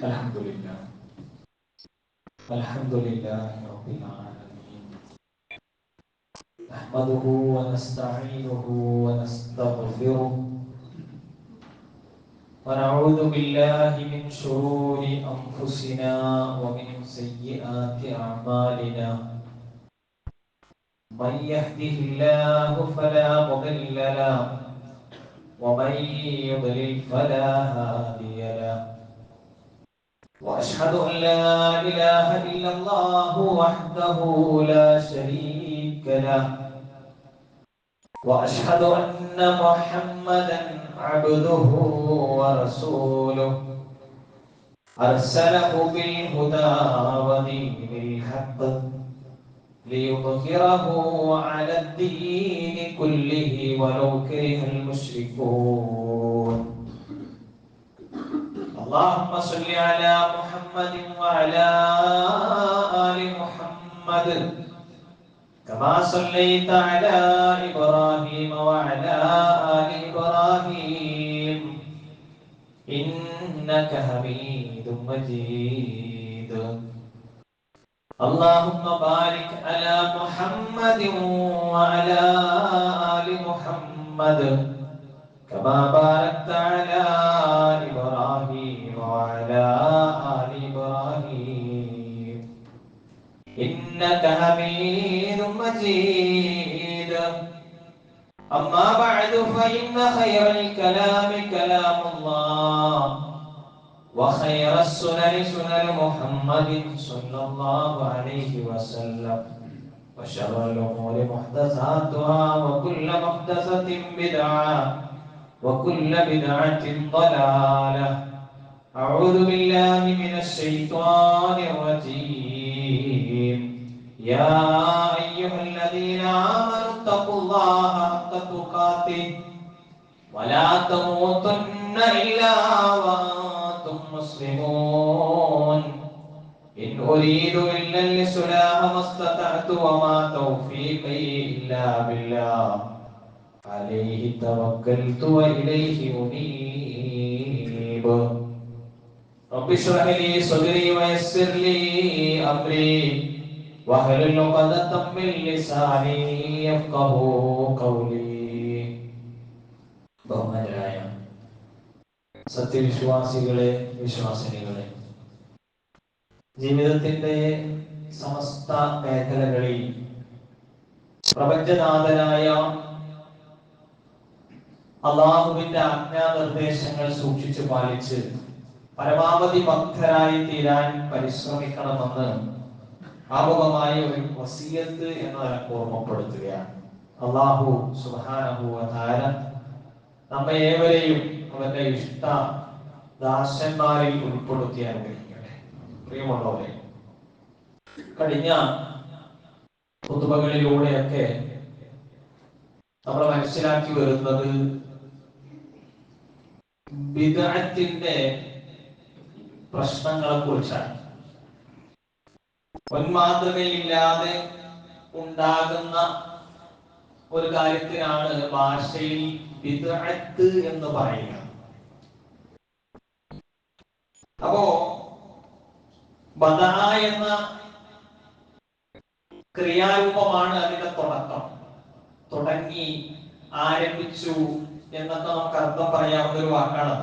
Alhamdulillah. Alhamdulillah Rabbil Alamin. Nahmaduhu wa nasta'inuhu wa nastaghfiruh. Wa na'udzu billahi min shururi anfusina wa min sayyiati a'malina. Man yahdihillahu fala mudilla lahu wa man yudlil fala hadiya lahu. وأشهد أن لا إله إلا الله وحده لا شريك له وأشهد أن محمدا عبده ورسوله أرسله بالهدى ودين الحق ليظهره على الدين كله ولو كره المشركون. اللهم صل على محمد وعلى آل محمد كما صليت على إبراهيم وعلى آل إبراهيم إنك حميد مجيد. اللهم بارك على محمد وعلى آل محمد كما باركت على إبراهيم وعلى آل إبراهيم إنك حميد مجيد. أما بعد فإن خير الكلام كلام الله وخير السنن سنن محمد صلى الله عليه وسلم وشر الأمور محدثاتها وكل محدثة بدعة وكل بدعة ضلالة. أعوذ بالله من الشيطان الرجيم. يا أيها الذين آمنوا اتقوا الله حق تقاته ولا تموتن إلا وأنتم مسلمون. إن أريد إلا الإصلاح ما استطعت وما توفيقي إلا بالله عليه توكلت وإليه أنيب. رب اشرح لي صدري ويسر لي أمري واحلل عقدة من لساني يفقهوا قولي. ബഹുമാനരായ സത്യവിശ്വാസികളെ, വിശ്വാസിനികളെ, ജീവിതത്തിന്റെ സമസ്ത മേഖലകളിൽ പ്രപഞ്ചനാഥനായ അള്ളാഹുവിന്റെ ആജ്ഞാനിർദ്ദേശങ്ങൾ സൂക്ഷിച്ചു പാലിച്ച് പരമാവധി ഭക്തരായി തീരാൻ പരിശ്രമിക്കണമെന്ന് ആമുഖമായ ഒരു വസിയത്ത് എന്ന നിലക്ക് ഓർമ്മപ്പെടുത്തുകയാണ്. അള്ളാഹു സുബ്ഹാനഹു വ തആല നമ്മെ ഏവരെയും അവന്റെ ഇഷ്ട ദാസന്മാരിൽ ഉൾപ്പെടുത്തി അനുഗ്രഹിക്കട്ടെ. പ്രിയമുള്ളവരെ, കഴിഞ്ഞ ഖുതുബകളിലൂടെയൊക്കെ നമ്മൾ മനസ്സിലാക്കി വരുന്നത് ബിദ്അത്തിന്റെ പ്രശ്നങ്ങളെ കുറിച്ചാണ്. മുൻമാതൃകയില്ലാതെ ഉണ്ടാകുന്ന ഒരു കാര്യത്തിനാണ് ഭാഷയിൽ ബിദ്അത്ത് എന്ന് പറയുക. അപ്പോ ബദഅ എന്ന ക്രിയാരൂപമാണ് അതിന്റെ തുടക്കം. തുടങ്ങി, ആരംഭിച്ചു എന്നൊക്കെ നമുക്ക് അർത്ഥം പറയാവുന്ന ഒരു വാക്കാണ്.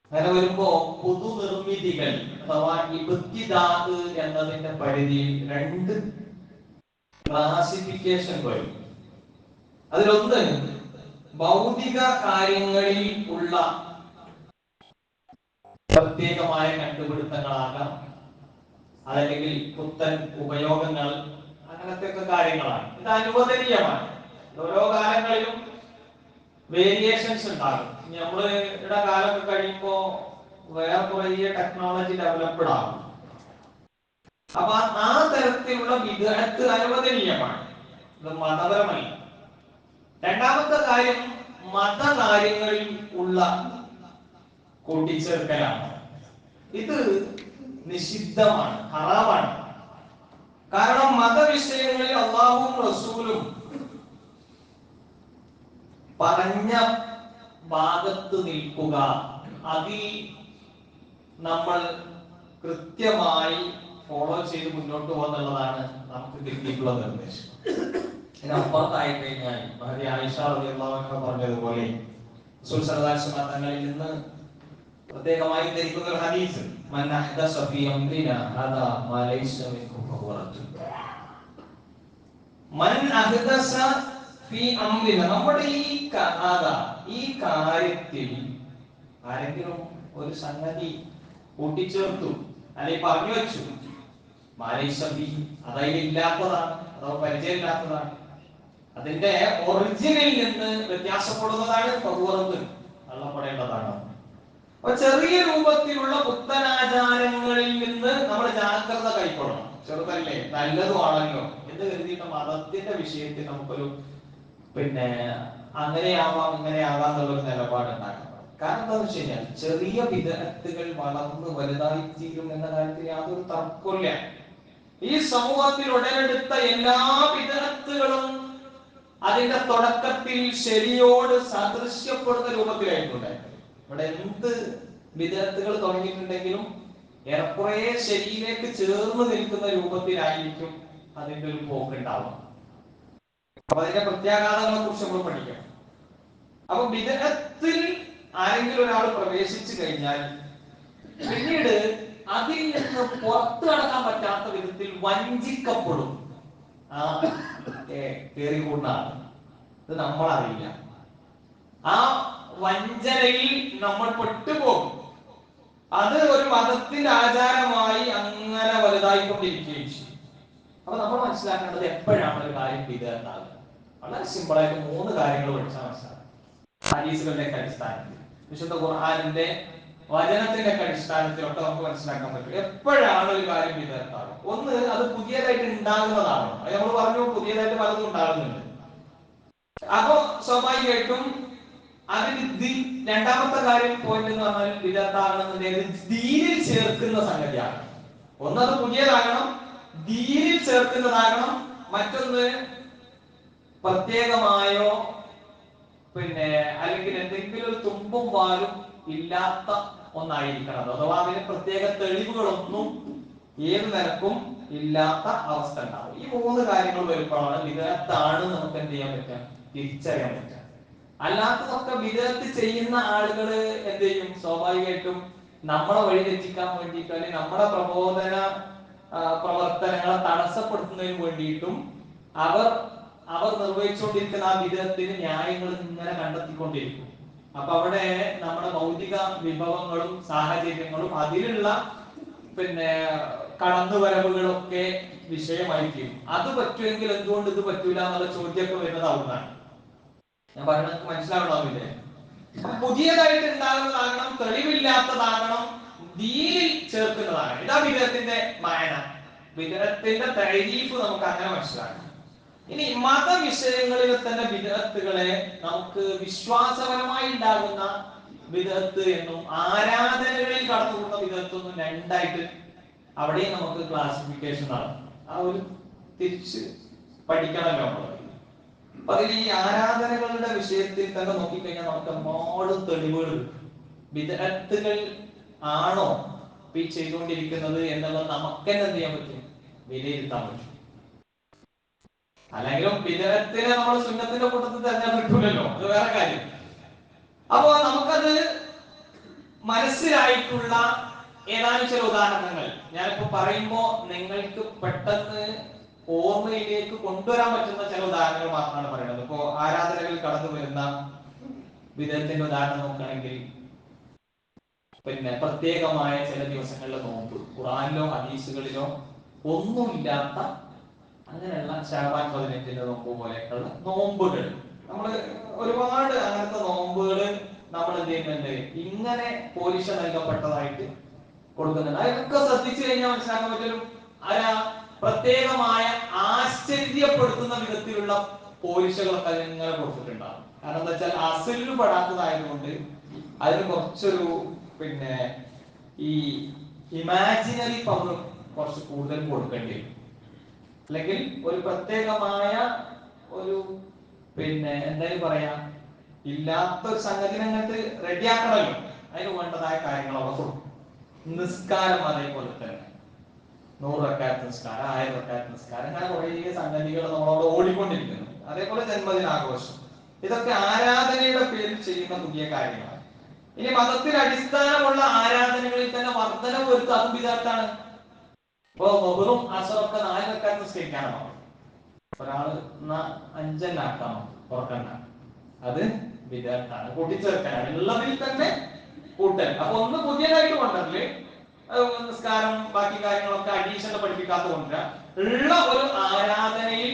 അങ്ങനെ വരുമ്പോ പുതുനിർമ്മിതികൾ അഥവാ ഇബ്തിദാഅ് എന്നതിന്റെ പരിധിയിൽ രണ്ട് ക്ലാസിഫിക്കേഷൻ വരും. അതിലൊന്ന് ഭൗതിക കാര്യങ്ങളിൽ ഉള്ള പ്രത്യേകമായ കണ്ടുപിടുത്തങ്ങളാകാം, അതല്ലെങ്കിൽ പുത്തൻ ഉപയോഗങ്ങൾ, അങ്ങനത്തെ ഒക്കെ കാര്യങ്ങളാണ്. ഇത് അനുവദനീയമാണ്. ഓരോ കാലങ്ങളിലും വേരിയേഷൻസ് ഉണ്ടാകും. നമ്മളുടെ കാലമൊക്കെ കഴിയുമ്പോ വേറെ കുറേ ടെക്നോളജി ഡെവലപ്ഡ് ആകും. അപ്പൊ ആ തരത്തിലുള്ള ബിദ്അത്ത് അനുവദനീയമാണ്. ഇത് മതപരമല്ല. രണ്ടാമത്തെ കാര്യം മതകാര്യങ്ങളിൽ ഉള്ള കൂട്ടിച്ചേർക്കലാണ്. ഇത് നിഷിദ്ധമാണ്, ഹറാമാണ്. കാരണം മതവിഷയങ്ങളിൽ അല്ലാഹുവും റസൂലും പറഞ്ഞ ഭാഗത്ത് നിൽക്കുക, അതിൽ നമ്മൾ കൃത്യമായി ഫോളോ ചെയ്ത് മുന്നോട്ട് പോകുന്നുള്ളതാണ് നമുക്ക് കിട്ടിയിട്ടുള്ള നിർദ്ദേശം. ഇതിനപ്പുറത്തായി കഴിഞ്ഞാൽ മഹദി ആയിഷ റളിയല്ലാഹു അൻഹ പറഞ്ഞതുപോലെ റസൂൽ സല്ലല്ലാഹു അലൈഹി വസല്ലം തങ്ങളിൽ നിന്ന് പ്രത്യേകമായി ധരിക്കുന്ന ഒരു ഹദീസ്, മൻ അഹ്ദസ ഫീ അംരിനാ ഹാദാ മാ ലൈസ മിൻഹു ഫഹുവ റദ്ദ്. മൻ അഹ്ദസ ഫീ അംരിനാ, നമ്മുടെ ഈ കാര്യത്തിൽ ആരെങ്കിലും ഒരു സംഗതി കൂട്ടിച്ചേർത്തു അല്ലെങ്കിൽ പറഞ്ഞു വെച്ചു, മാ ലൈസ ഫീ, അതായത് ഇല്ലാത്തതാണ് അഥവാ പരിചയമില്ലാത്തതാണ്, അതിന്റെ ഒറിജിനിൽ നിന്ന് വ്യത്യാസപ്പെടുന്നതാണ്, ഫഹുവ റദ്ദ്, തള്ളപ്പെടേണ്ടതാണ്. അപ്പൊ ചെറിയ രൂപത്തിലുള്ള പുത്തനാചാരങ്ങളിൽ നിന്ന് നമ്മൾ ജാഗ്രത കൈക്കൊള്ളണം. ചെറുതല്ലേ, നല്ലതുമാണല്ലോ എന്ന് കരുതിയിട്ട് മതത്തിന്റെ വിഷയത്തിൽ നമുക്കൊരു അങ്ങനെയാവാം ഇങ്ങനെയാവാം എന്നുള്ളൊരു നിലപാടുണ്ടാക്കണം. കാരണം എന്താണെന്ന് വെച്ച് കഴിഞ്ഞാൽ ചെറിയ വിദഗ്ധകൾ വളർന്ന് വലുതായി തീരും എന്ന കാര്യത്തിൽ യാതൊരു തർക്കമില്ല. ഈ സമൂഹത്തിൽ ഉടലെടുത്ത എല്ലാ വിദഗ്ധകളും അതിന്റെ തുടക്കത്തിൽ ശരിയോട് സദൃശ്യപ്പെടുന്ന രൂപത്തിലായിട്ടുണ്ടായിരുന്നു. ഇവിടെ എന്ത് വിദഗ്ധകൾ തുടങ്ങിയിട്ടുണ്ടെങ്കിലും ഏറെക്കുറെ ശരിയിലേക്ക് ചേർന്ന് നിൽക്കുന്ന രൂപത്തിലായിരിക്കും അതിന്റെ ഒരു പോക്കുണ്ടാവുക. അപ്പൊ അതിന്റെ പ്രത്യാഘാതങ്ങളെ കുറിച്ച് നമ്മൾ പഠിക്കണം. അപ്പൊ വിദഗ്ധത്തിൽ ആരെങ്കിലും ഒരാൾ പ്രവേശിച്ചു കഴിഞ്ഞാൽ പിന്നീട് അതിൽ നിന്ന് പുറത്തു കടക്കാൻ പറ്റാത്ത വിധത്തിൽ വഞ്ചിക്കപ്പെടും കേറി കൂടുന്നതാണ്. ഇത് നമ്മളറിയില്ല. ആ വഞ്ചനയിൽ നമ്മൾ പെട്ടുപോകും. അത് ഒരു മതത്തിന്റെ ആചാരമായി അങ്ങനെ വലുതായിക്കൊണ്ടിരിക്കുകയും ചെയ്യും. അപ്പൊ നമ്മൾ മനസ്സിലാക്കേണ്ടത് എപ്പോഴാണ് ഒരു കാര്യം വിദഗ്ധാകുക. വളരെ സിമ്പിളായിട്ട് 3 കാര്യങ്ങൾ പഠിച്ചാൽ മനസ്സിലാക്കും. ഹദീസുകളുടെ അടിസ്ഥാനത്തിൽ, വിശുദ്ധ ഖുർആനിന്റെ വചനത്തിന്റെ അടിസ്ഥാനത്തിലൊക്കെ നമുക്ക് മനസ്സിലാക്കാൻ പറ്റും എപ്പോഴാണ് ഒരു കാര്യം വിദഗ്ധാകുക. ഒന്ന്, അത് പുതിയതായിട്ട് ഉണ്ടാകുന്നതാണ്. അത് നമ്മൾ പറഞ്ഞു, പുതിയതായിട്ട് പലതും ഉണ്ടാകുന്നുണ്ട്. അപ്പൊ സ്വാഭാവികമായിട്ടും അതിന് രണ്ടാമത്തെ കാര്യം പോയിന്റ് എന്ന് പറഞ്ഞാൽ വിദഗ്ധാകണമെന്നുണ്ടെങ്കിൽ ദീനിൽ ചേർക്കുന്ന സംഗതിയാണ്. ഒന്നത് പുതിയതാകണം, ദീനിൽ ചേർക്കുന്നതാകണം. മറ്റൊന്ന് പ്രത്യേകമായോ അല്ലെങ്കിൽ എന്തെങ്കിലും ഒരു തുമ്പും വാലും ഇല്ലാത്ത ഒന്നായിരിക്കണം. അഥവാ അതിന് പ്രത്യേക തെളിവുകളൊന്നും ഏത് നിലക്കും ഇല്ലാത്ത അവസ്ഥ ഉണ്ടാവും. ഈ 3 കാര്യങ്ങൾ വരുമ്പോഴാണ് വിദഗ്ധാണ് നമുക്ക് എന്ത് ചെയ്യാൻ പറ്റുക, തിരിച്ചറിയാൻ പറ്റുക. അല്ലാത്തതൊക്കെ വിദഗ്ധ ചെയ്യുന്ന ആളുകൾ എന്ത് ചെയ്യും, സ്വാഭാവികമായിട്ടും നമ്മളെ വഴി തെറ്റിക്കാൻ വേണ്ടിയിട്ടും അല്ലെങ്കിൽ നമ്മുടെ പ്രബോധന പ്രവർത്തനങ്ങളെ തടസ്സപ്പെടുത്തുന്നതിന് വേണ്ടിയിട്ടും അവർ നിർവഹിച്ചുകൊണ്ടിരിക്കുന്ന ആ വിദഗ്ധത്തിന് ന്യായങ്ങൾ ഇങ്ങനെ കണ്ടെത്തിക്കൊണ്ടിരിക്കും. അപ്പൊ അവിടെ നമ്മുടെ ഭൗതിക വിഭവങ്ങളും സാഹചര്യങ്ങളും അതിലുള്ള കടന്നുവരവുകളൊക്കെ വിഷയമായിരിക്കും. അത് പറ്റുമെങ്കിൽ എന്തുകൊണ്ട് ഇത് പറ്റൂല എന്നുള്ള ചോദ്യമൊക്കെ വരുന്നത് അവിടുന്നാണ്. ഞാൻ പറയുന്നത് മനസ്സിലാവണമെന്നില്ലേ? പുതിയതായിട്ട് ഉണ്ടാകുന്നതാകണം, തെളിവില്ലാത്തതാകണം, ദീനിൽ ചേർക്കുന്നതാണ്. ഇതാ വിദഗ്ധത്തിന്റെ മായന. വിദഗ്ധത്തിന്റെ തരീഫ് നമുക്ക് അങ്ങനെ മനസ്സിലാക്കണം. ഇനി മതവിഷയങ്ങളിൽ തന്നെ വിദഗ്ധകളെ നമുക്ക് വിശ്വാസപരമായി ഉണ്ടാകുന്ന വിദഗ്ധ് എന്നും ആരാധനകളിൽ കടന്നുകൂടുന്ന വിദഗ്ധ് എന്നും രണ്ടായിട്ട് അവിടെയും നമുക്ക് ക്ലാസിഫിക്കേഷൻ നടത്തും. ആ ഒരു തിരിച്ച് പഠിക്കണമല്ലോ നമ്മൾ. അപ്പൊ അതിൽ ഈ ആരാധനകളുടെ വിഷയത്തിൽ തന്നെ നോക്കിക്കഴിഞ്ഞാൽ നമുക്ക് ഒരുപാട് തെളിവുകൾ വിദഗ്ധകൾ ആണോ ഈ ചെയ്തുകൊണ്ടിരിക്കുന്നത് എന്നുള്ളത് നമുക്ക് തന്നെ എന്ത് ചെയ്യാൻ പറ്റും, വിലയിരുത്താൻ പറ്റും. അല്ലെങ്കിലും വിദഗ്ധത്തിനെ നമ്മൾ സുന്നത്തിന്റെ കൂട്ടത്തിൽ തന്നെ കിട്ടൂലല്ലോ, അത് വേറെ കാര്യം. അപ്പോ നമുക്കത് മനസ്സിലായിട്ടുള്ള ഏതാനും ചില ഉദാഹരണങ്ങൾ ഞാനിപ്പോ പറയുമ്പോ നിങ്ങൾക്ക് പെട്ടെന്ന് ഓർമ്മയിലേക്ക് കൊണ്ടുവരാൻ പറ്റുന്ന ചില ഉദാഹരണങ്ങൾ മാത്രമാണ് പറയുന്നത്. ഇപ്പോ ആരാധനകളിൽ കടന്നു വരുന്ന വിദഗ്ധത്തിന്റെ ഉദാഹരണം നോക്കുകയാണെങ്കിൽ പ്രത്യേകമായ ചില ദിവസങ്ങളിലെ നോമ്പ്, ഖുർആനിലോ ഹദീസുകളിലോ ഒന്നുമില്ലാത്ത അങ്ങനെയുള്ള ശഅബാൻ 15 നോമ്പ് പോലെയൊക്കെയുള്ള നോമ്പുകൾ, നമ്മൾ ഒരുപാട് അങ്ങനത്തെ നോമ്പുകൾ നമ്മൾ എന്ത് ചെയ്യുന്നുണ്ട്, ഇങ്ങനെ പോലിശ നൽകപ്പെട്ടതായിട്ട് കൊടുക്കുന്നുണ്ട്. അതൊക്കെ ശ്രദ്ധിച്ചു കഴിഞ്ഞാൽ മനസ്സിലാക്കാൻ പറ്റും പ്രത്യേകമായ ആശ്ചര്യപ്പെടുത്തുന്ന വിധത്തിലുള്ള പോലിശകളൊക്കെ അതിങ്ങനെ കൊടുത്തിട്ടുണ്ടാകും. കാരണം എന്താ വെച്ചാൽ അസിലിന് പെടാത്തതായതുകൊണ്ട് അതിന് കുറച്ചൊരു ഈ ഇമാജിനറി പവർ കുറച്ച് കൂടുതൽ കൊടുക്കേണ്ടി വരും. അല്ലെങ്കിൽ ഒരു പ്രത്യേകമായ ഒരു എന്തായാലും പറയാ ഇല്ലാത്ത ഒരു സംഗതി അങ്ങനത്തെ റെഡിയാക്കണമല്ലോ, അതിന് വേണ്ടതായ കാര്യങ്ങളൊക്കെ കൊടുക്കും. നിസ്കാരം അതേപോലെ തന്നെ 100 റക്അത്ത് നിസ്കാരം, 1000 റക്അത്ത് നിസ്കാരം, അങ്ങനെ കുറേ സംഗതികൾ നമ്മളോട് ഓടിക്കൊണ്ടിരിക്കുന്നു. അതേപോലെ ജന്മദിനാഘോഷം, ഇതൊക്കെ ആരാധനയുടെ പേരിൽ ചെയ്യുന്ന പുതിയ കാര്യങ്ങളാണ്. ഇനി മതത്തിൽ അടിസ്ഥാനമുള്ള ആരാധനകളിൽ തന്നെ വർധന വരുത്തുക, അതും വിദാത്താണ്. ഇപ്പൊ വെറും അസറൊക്കെ 4 റക്അത്ത് നിസ്കരിക്കാനാണോ? ഒരാള് 5 ആക്കാമോ? തുറക്കണ്ട, അത് വിദാത്താണ്, കൂട്ടിച്ചേർക്കാനാണ്. ഉള്ളതിൽ തന്നെ കൂട്ടൽ. അപ്പൊ ഒന്ന് പുതിയതായിട്ട് കൊണ്ടല്ലേ നിസ്കാരം ബാക്കി കാര്യങ്ങളൊക്കെ അഡീഷണൽ പഠിപ്പിക്കാത്ത കൊണ്ടുവരാ. ഉള്ള ഒരു ആരാധനയിൽ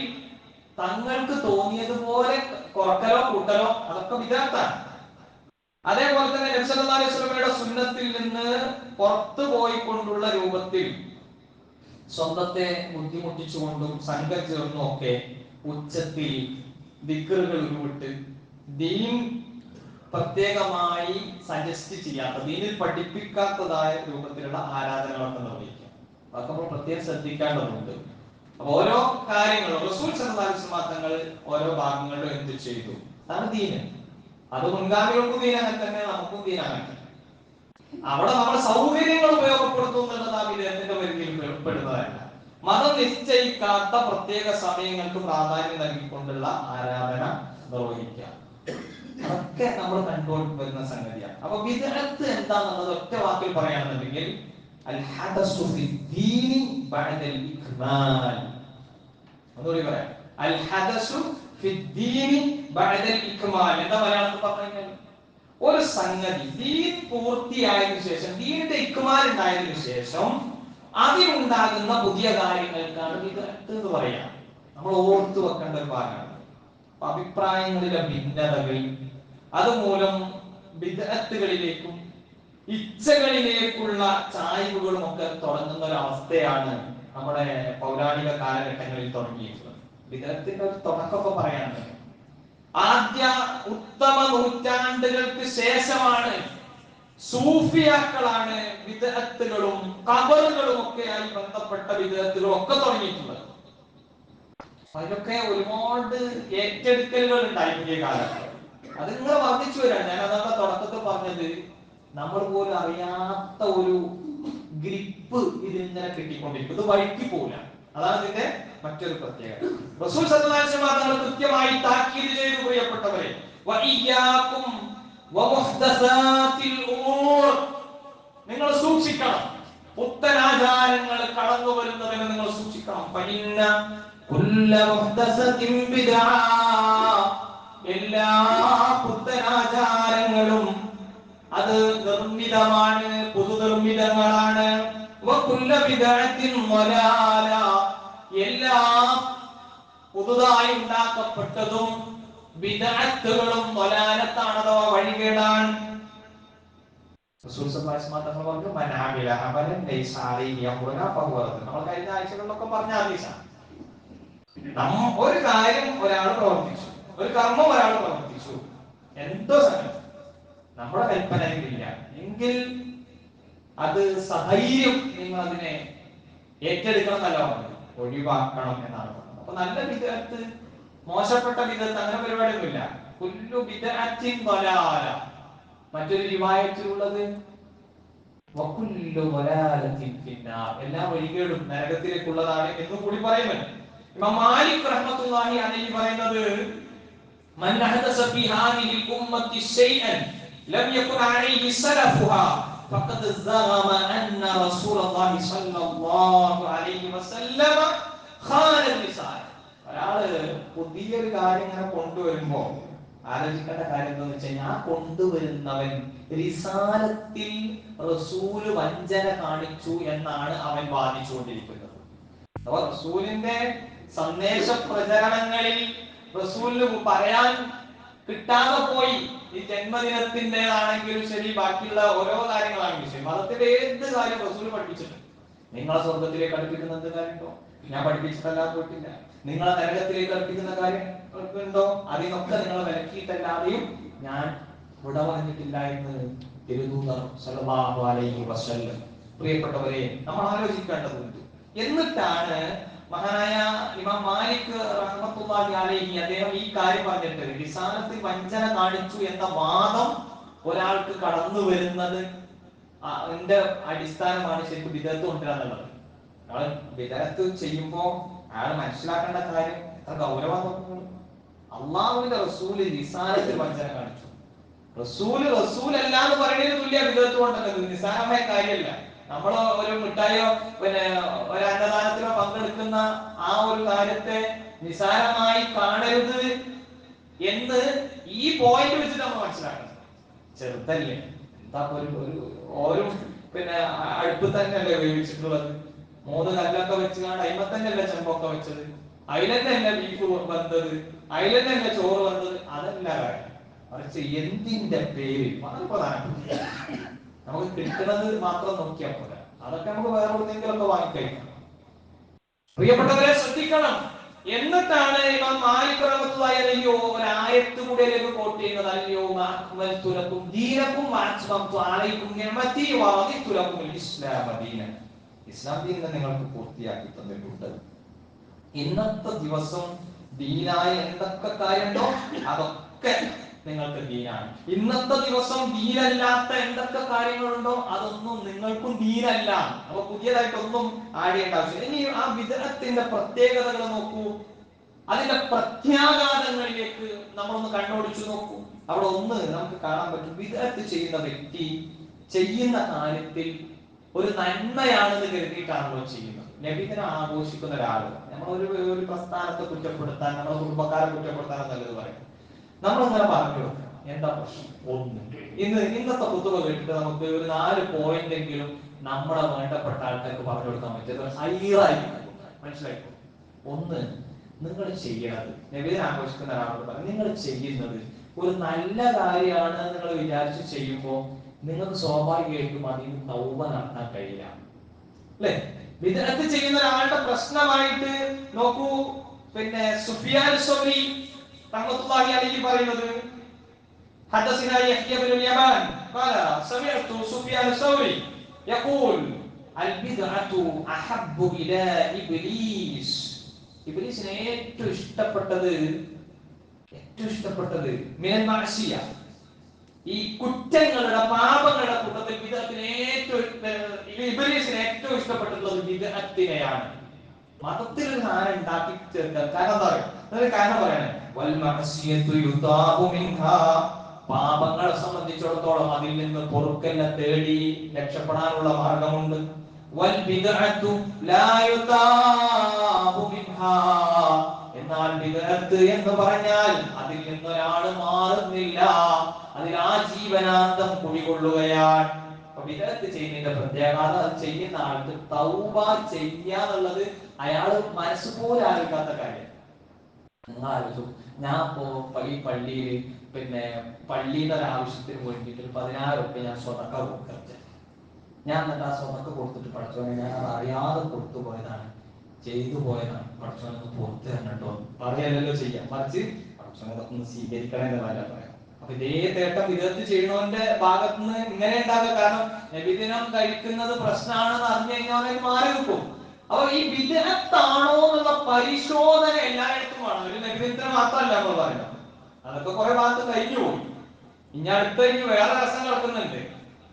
തങ്ങൾക്ക് തോന്നിയതുപോലെ കുറക്കലോ കൂട്ടലോ അതൊക്കെ വിദാത്താണ്. അതേപോലെ തന്നെ നബി സല്ലല്ലാഹു അലൈഹി വസല്ലമയുടെ സുന്നത്തിൽ നിന്ന് പുറത്തു പോയിക്കൊണ്ടുള്ള രൂപത്തിൽ സ്വന്തത്തെ ബുദ്ധിമുട്ടിച്ചുകൊണ്ടും സംഘം ചേർന്നും ഒക്കെ ഉച്ചത്തിൽ ദിക്റുകൾ ഉരുവിട്ട് ദീൻ പ്രത്യേകമായി സജസ്റ്റ് ചെയ്യാത്ത, ദീനിൽ പഠിപ്പിക്കാത്തതായ രൂപത്തിലുള്ള ആരാധനകളൊക്കെ നിർവഹിക്കുക. അതൊക്കെ നമ്മൾ പ്രത്യേകം ശ്രദ്ധിക്കേണ്ടതുണ്ട്. അപ്പൊ ഓരോ കാര്യങ്ങളും റസൂൽ സല്ലല്ലാഹു അലൈഹി വസല്ലം തങ്ങൾ ഓരോ ഭാഗങ്ങളിലും എന്ത് ചെയ്തു, അതാണ് ദീന്. അത് മുൻഗാമികൾക്കും ദീൻ അങ്ങനെ തന്നെ, നമുക്കും ദീൻ അങ്ങനെ തന്നെ. അവിടെ നമ്മൾ സൗകര്യങ്ങൾ ഉപയോഗപ്പെടുത്തുന്നുള്ളത് ആ വിദേഹത്തിന്റെ പരിധിയിൽ പെടുന്നതല്ല. മതം നിശ്ചയിക്കാത്ത പ്രത്യേക സമയങ്ങൾക്ക് പ്രാധാന്യം നൽകിക്കൊണ്ടുള്ള ആരാധന നിർവഹിക്കുക, അതൊക്കെ നമ്മൾ കണ്ടുകൊണ്ട് വരുന്ന സംഗതിയാണ്. അപ്പൊ വിദഅത്ത് എന്താണെന്നുള്ളത് ഒറ്റ വാക്കിൽ പറയുകയാണെന്നുണ്ടെങ്കിൽ അൽ ഹദസു ഫിദ്ദീനി ബഅദൽ ഇക്മാൽ. അതുകൂടി പറയാം, അൽ ഹദസു ഫിദ്ദീനി ബഅദൽ ഇക്മാൽ. എന്താ മലയാളത്തിൽ പറഞ്ഞാൽ ഒരു സംഗതി ദീൻ പൂർത്തിയായതിനു ശേഷം, ദീനിന്റെ ഇക്മാൽ ഉണ്ടായതിനു ശേഷം അതിലുണ്ടാകുന്ന പുതിയ കാര്യങ്ങൾക്കാണ് വിദഅത്ത് എന്ന് പറയാം. നമ്മൾ ഓർത്തു വെക്കേണ്ട ഒരു ഭാഗമാണ്. അഭിപ്രായങ്ങളിലെ ഭിന്നതകൾ അതുമൂലം ബിദ്അത്തുകളിലേക്കും ഇച്ഛകളിലേക്കുള്ള ചായ്വുകളും ഒക്കെ തുടങ്ങുന്ന ഒരു അവസ്ഥയാണ് നമ്മുടെ പൗരാണിക കാലഘട്ടങ്ങളിൽ തുടങ്ങിയിട്ടുള്ളത്. ബിദ്അത്തിന്റെ ഒരു തുടക്കമൊക്കെ പറയാനുണ്ട്. ആദ്യ ഉത്തമ നൂറ്റാണ്ടുകൾക്ക് ശേഷമാണ് സൂഫിയാക്കളാണ് ബിദ്അത്തുകളും ഖബറുകളും ഒക്കെയായി ബന്ധപ്പെട്ട ബിദ്അത്തുകളും ഒക്കെ തുടങ്ങിയിട്ടുള്ളത്. അതിലൊക്കെ ഒരുപാട് ഏറ്റെടുക്കലുകൾ ഉണ്ടായി പുതിയ കാലത്ത്. അത് നിങ്ങൾ വർദ്ധിച്ചു വരാണ്. ഞാൻ അതാണ് തുടക്കത്തിൽ പറഞ്ഞത്, നമ്മൾ പോലും അറിയാത്ത ഒരു ഗ്രിപ്പ് ഇതിങ്ങനെ കിട്ടിക്കൊണ്ടിരിക്കും. ഇത് വഴിക്ക് പോകില്ല. അതാണ് ഇതിന്റെ മറ്റൊരു പ്രത്യേകത. റസൂൽ സല്ലല്ലാഹു അലൈഹി വസല്ലം തങ്ങൾ കൃത്യമായി താക്കീത് ചെയ്തു, പ്രിയപ്പെട്ടവരെ, വഇയ്യാകും വമുഹ്ദസാത്തിൽ ഉമൂർ, നിങ്ങൾ സൂക്ഷിക്കണം. പുത്തനാചാരങ്ങൾ കടന്നു വരുന്നതിനെ നിങ്ങൾ സൂക്ഷിക്കണം. ഫഇന്ന കുല്ല മുഹ്ദസത്തിൻ ബിദ്അ, എല്ലാ പുത്തനാചാരങ്ങളും അത് നിർമ്മിതമാണ്, പുതുനിർമ്മിതങ്ങളാണ്. വകുല്ല ബിദ്അത്തിൻ ളലാല, എല്ലാ പുതുതായി ഉണ്ടാക്കപ്പെട്ടതും ബിദ്അത്തുകളും ളലാലത്താണ്, അഥവാ വഴികേടാണ്. റസൂൽ സല്ലല്ലാഹു അലൈഹി വസല്ലം തങ്ങൾ പറഞ്ഞു, മൻ അമില അമലൻ ലൈസ അലൈഹി അംറുനാ ഫഹുവ റദ്ദ്. നമ്മൾ കഴിഞ്ഞ ആഴ്ചകളിലൊക്കെ പറഞ്ഞ ഹദീസാണ്. ഒരു കാര്യം ഒരാൾ പ്രവർത്തിച്ചു, ഒരു കർമ്മം ഒരാൾ പ്രവർത്തിച്ചു, എന്തോ സംഗതി നമ്മുടെ കൽപ്പനയിലില്ല എങ്കിൽ അത് സധൈര്യം നിങ്ങൾ അതിനെ ഏറ്റെടുക്കണം എന്നല്ല പറഞ്ഞത്, ഒഴിവാക്കണം എന്നാണ് പറഞ്ഞത്. അപ്പൊ നല്ല ബിദ്അത്ത്, മോശപ്പെട്ട ബിദ്അത്ത്, അങ്ങനെ പരിപാടിയൊന്നുമില്ല. കുല്ലു ബിദ്അത്തിൻ ളലാല. മറ്റൊരു റിവായത്തിലുള്ളത് വകുല്ലു ളലാലത്തിൻ ഫിന്നാർ, എല്ലാ വഴികേടും നരകത്തിലേക്കുള്ളതാണ് എന്നും കൂടി പറയുന്നുണ്ട്. ഇമാം മാലിക് റഹ്മത്തുള്ളാഹി അലൈഹി പറയുന്നത്, മൻ അഹദസ ഫീ ഹാദിഹിൽ ഉമ്മത്തി ശൈഅൻ ലം യകുൻ അലൈഹി സലഫുഹാ ഫഖദ് സഅമ അന്ന റസൂലുള്ളാഹി സ്വല്ലല്ലാഹു അലൈഹി വസല്ലമ ഖാന റിസാല. ഒരാള് പുതിയൊരു കാര്യം ഇങ്ങനെ കൊണ്ടുവരുമ്പോ ആലോചിക്കേണ്ട കാര്യം എന്താണെന്ന് വെച്ച് കഴിഞ്ഞാൽ, ആ കൊണ്ടുവരുന്നവൻ റിസാലത്തിൽ റസൂല് വഞ്ചന കാണിച്ചു എന്നാണ് അവൻ വാദിച്ചുകൊണ്ടിരിക്കുന്നത്. അപ്പൊ റസൂലിന്റെ സന്ദേശ പ്രചരണങ്ങളിൽ റസൂലിന് പറയാൻ കിട്ടാതെ പോയി. ഈ ജന്മദിനത്തിൻ്റെതാണെങ്കിലും ശരി, ബാക്കിയുള്ള ഓരോ കാര്യങ്ങളാണെങ്കിലും ശരി, മതത്തിന്റെ ഏത് കാര്യം റസൂൽ പഠിപ്പിച്ചിട്ടുണ്ട്. നിങ്ങളെ സ്വർഗത്തിലേക്ക് അടുപ്പിക്കുന്ന എന്ത് കാര്യമുണ്ടോ? ഞാൻ പഠിപ്പിച്ചിട്ടല്ലാതെ പോയിട്ടില്ല. നിങ്ങളെ നരകത്തിലേക്ക് അടുപ്പിക്കുന്ന കാര്യം ഉണ്ടോ? അതിനൊക്കെ നിങ്ങളെ വിലക്കിയിട്ടല്ലാതെയും ഞാൻ വിട പറഞ്ഞിട്ടില്ല എന്ന് തിരുദൂതർ സല്ലല്ലാഹു അലൈഹി വസല്ലം. പ്രിയപ്പെട്ടവരെ, നമ്മൾ ആലോചിക്കേണ്ടതുണ്ട്. എന്നിട്ടാണ് മഹാനായ ഇമാം മാലിക് റഹ്മത്തുള്ളാഹി അലൈഹി അദ്ദേഹം ഈ കാര്യം പറഞ്ഞിട്ട്, റിസാലത്തിൽ വഞ്ചന കാണിച്ചു എന്ന വാദം ഒരാൾക്ക് കടന്നു വരുന്നത് അതിന്റെ അടിസ്ഥാനമാണ് ശരിക്കും വിദഗ്ധ കൊണ്ടുവരാന്നുള്ളത്. നമ്മള് വിദഗ്ധ ചെയ്യുമ്പോ അയാൾ മനസ്സിലാക്കേണ്ട കാര്യം എത്ര ഗൗരവം നോക്കുന്നത്. അള്ളാഹുവിന്റെ റസൂല് നിസാരത്തിൽ വഞ്ചന കാണിച്ചു. റസൂൽ അല്ല എന്ന് പറയുന്നതിന് തുല്യ വിദഗ്ധ കൊണ്ടത് നിസാരമായ കാര്യമല്ല. നമ്മൾ ഒരു മിഠായിയോ പിന്നെ ഒരു അന്നദാനത്തിലോ പങ്കെടുക്കുന്ന ആ ഒരു കാര്യത്തെ നിസാരമായി കാണരുത് എന്ന് ഈ പോയിന്റ് വെച്ചിട്ട് നമ്മൾ മനസ്സിലാക്കണം. ചെറുതല്ലേ, എന്താ ഒരു പിന്നെ അടുപ്പ് തന്നെയല്ലേ വേവിച്ചിട്ടുള്ളത്, 3 കല്ലൊക്കെ വെച്ചുകൊണ്ട് അയിമ തന്നെയല്ലേ ചെമ്പൊക്കെ വെച്ചത്, അതിലെന്നല്ല ബീഫ് വന്നത്, അതിലെന്നല്ല ചോറ് വന്നത്. അതല്ല കാര്യം. മറിച്ച് എന്തിന്റെ പേരിൽ വളരെ പ്രധാനപ്പെട്ട നമുക്ക് കിട്ടുന്നത് മാത്രം നോക്കിയാൽ പോലെ, അതൊക്കെ നമുക്ക് വേറെ എവിടെയെങ്കിലൊക്കെ വാങ്ങിക്കഴിക്കണം. പ്രിയപ്പെട്ടവരെ ശ്രദ്ധിക്കണം. എന്നിട്ടാണ് ഇമാം മാലിക് റഹ്മത്തുള്ളാഹി അലൈഹി ഒരു ആയത്ത് കൂടെ കോട്ട് ചെയ്യുന്നത്. അല്ലയോ അക്മൽതു ലക്കും ദീനക്കും വഅത്മംതു അലൈക്കും നിഅമതി വറദിതു ലക്കും ഇസ്ലാമ ദീനൻ. ഇസ്ലാം ദീൻ നിങ്ങൾക്ക് പൂർത്തിയാക്കി തന്നിട്ടുണ്ട്. ഇന്നത്തെ ദിവസം ദീനായ എന്തൊക്കെ കാര്യമുണ്ടോ അതൊക്കെ നിങ്ങൾക്ക് ദീനാണ്. ഇന്നത്തെ ദിവസം ദീനല്ലാത്ത എന്തൊക്കെ കാര്യങ്ങളുണ്ടോ അതൊന്നും നിങ്ങൾക്കും ദീനല്ല. അപ്പൊ പുതിയതായിട്ടൊന്നും ആഡ് ചെയ്യേണ്ട ആവശ്യം. ഇനി ആ വിദഅത്തിന്റെ പ്രത്യേകതകൾ നോക്കൂ, അതിന്റെ പ്രത്യാഘാതങ്ങളിലേക്ക് നമ്മളൊന്ന് കണ്ണോടിച്ചു നോക്കൂ. അവിടെ ഒന്ന് നമുക്ക് കാണാൻ പറ്റും. വിദഅത്ത് ചെയ്യുന്ന വ്യക്തി ചെയ്യുന്ന കാര്യത്തിൽ ഒരു നന്മയാണെന്ന് കരുതിയിട്ടാണല്ലോ ചെയ്യുന്നത്. നബിദിനം ആഘോഷിക്കുന്ന ഒരാള് ഒരു പ്രസ്ഥാനത്തെ കുറ്റപ്പെടുത്താൻ, നമ്മുടെ കുടുംബക്കാരെ കുറ്റപ്പെടുത്താൻ നല്ലത് പറയും. നമ്മളിങ്ങനെ പറഞ്ഞു കൊടുക്കണം. എന്താ പ്രശ്നം? ഒന്ന്, ഇന്നത്തെ കുത്തുക കേട്ടിട്ട് നമുക്ക് ഒരു 4 പോയിന്റ് എങ്കിലും നമ്മളെ വേണ്ടപ്പെട്ട ആൾക്കാർക്ക് പറഞ്ഞു കൊടുക്കാൻ പറ്റിയത് ഹൈറായിരിക്കും. മനസ്സിലായിക്കോ? ഒന്ന്, നിങ്ങൾ ചെയ്യണത്, നബിദിനം ആഘോഷിക്കുന്ന ഒരാളോട് പറയും, നിങ്ങൾ ചെയ്യുന്നത് ഒരു നല്ല കാര്യമാണ് നിങ്ങൾ വിചാരിച്ച് ചെയ്യുമ്പോൾ നിങ്ങൾക്ക് സ്വാഭാവികമായിട്ടും അതിന് തൗബ നടത്താൻ കഴിയില്ല. അല്ലെ? വിദഅത്ത് ചെയ്യുന്ന ഒരാളുടെ പ്രശ്നമായിട്ട് നോക്കൂ. പിന്നെ സുഫിയാൻ സൗരി റഹ്മത്തുള്ളാഹി അലൈഹി പറയുന്നത്, حدثنا يحيى بن اليمان قال سمعت سفيان الثوري يقول البدعة أحب إلى إبليس. ഇബ്ലീസിനെ ഏറ്റവും ഇഷ്ടപ്പെട്ടത് മിനൽ മഅസിയ, ഈ കുറ്റങ്ങളുടെ പാപങ്ങളുടെ കൂട്ടത്തിൽ ഇബ്ലീസിനെ ഏറ്റവും ഇഷ്ടപ്പെട്ടിട്ടുള്ളത് ബിദ്അത്തിനെയാണ്. മതത്തിൽ ഒരു സാധനം ഉണ്ടാക്കി ചേർക്കാൻ കാരണം പറയണേ, വൽ മഅസിയതു യുതാബു മിൻഹാ, പാപങ്ങളെ സംബന്ധിച്ചിടത്തോളം അതിൽ നിന്ന് പൊറുക്കലിനെ തേടി രക്ഷപ്പെടാനുള്ള മാർഗമുണ്ട്. വൽ ബിദ്അതു ലാ യുതാബു മിൻഹാ, എന്നാൽ ബിദ്അത്ത് എന്ന് പറഞ്ഞാൽ അതിൽ നിന്നൊരാൾ മാറുന്നില്ല, അതിൽ ആജീവനാന്തം കുടികൊള്ളുകയാണ്. അപ്പൊ ബിദ്അത്ത് ചെയ്യുന്നതിന്റെ പ്രത്യേകത, അത് ചെയ്യുന്ന ആൾക്ക് തൗബ ചെയ്യാന്നുള്ളത് അയാൾ മനസ്സുപോലെ ആലോചിക്കാത്ത കാര്യം. നിങ്ങൾ ആലോചിച്ചു, ഞാൻ ഈ പള്ളിയിൽ പിന്നെ പള്ളിയുടെ ഒരു ആവശ്യത്തിന് വേണ്ടിയിട്ട് 10,000 റുപ്യ ഞാൻ സ്വതക്ക കൊടുക്കരുത്. ഞാൻ എന്നിട്ട് ആ സ്വതക്ക കൊടുത്തിട്ട് പഠിച്ചോനെ ഞാൻ അത് അറിയാതെ കൊടുത്തു പോയതാണ്, ചെയ്തു പോയതാണ്, പഠിച്ചോനൊന്ന് പുറത്ത് തരണ്ടോ പറയല്ലോ ചെയ്യാം. മറിച്ച് പഠിച്ചോനൊക്കെ ഒന്ന് സ്വീകരിക്കണമെന്നല്ല പറയാം. അപ്പൊ ഇതേ തേട്ടം വിദഗ്ധ ചെയ്യണവന്റെ ഭാഗത്ത് നിന്ന് ഇങ്ങനെ ഉണ്ടാകുക. കാരണം നബിദിനം കഴിക്കുന്നത് പ്രശ്നമാണെന്ന് അറിഞ്ഞു കഴിഞ്ഞാൽ മാറി നിൽക്കും. അപ്പൊ ഈ വിദഗ്ധാണോ എന്നുള്ള പരിശോധന എല്ലായിടത്തും വേണം. ഒരു നബിദിനത്തിന് മാത്രമല്ല നമ്മൾ പറയുന്നത്. അതൊക്കെ കുറെ ഭാഗത്ത് കഴിഞ്ഞു പോയി. ഇനി അടുത്ത വേറെ രസം നടക്കുന്നുണ്ട്.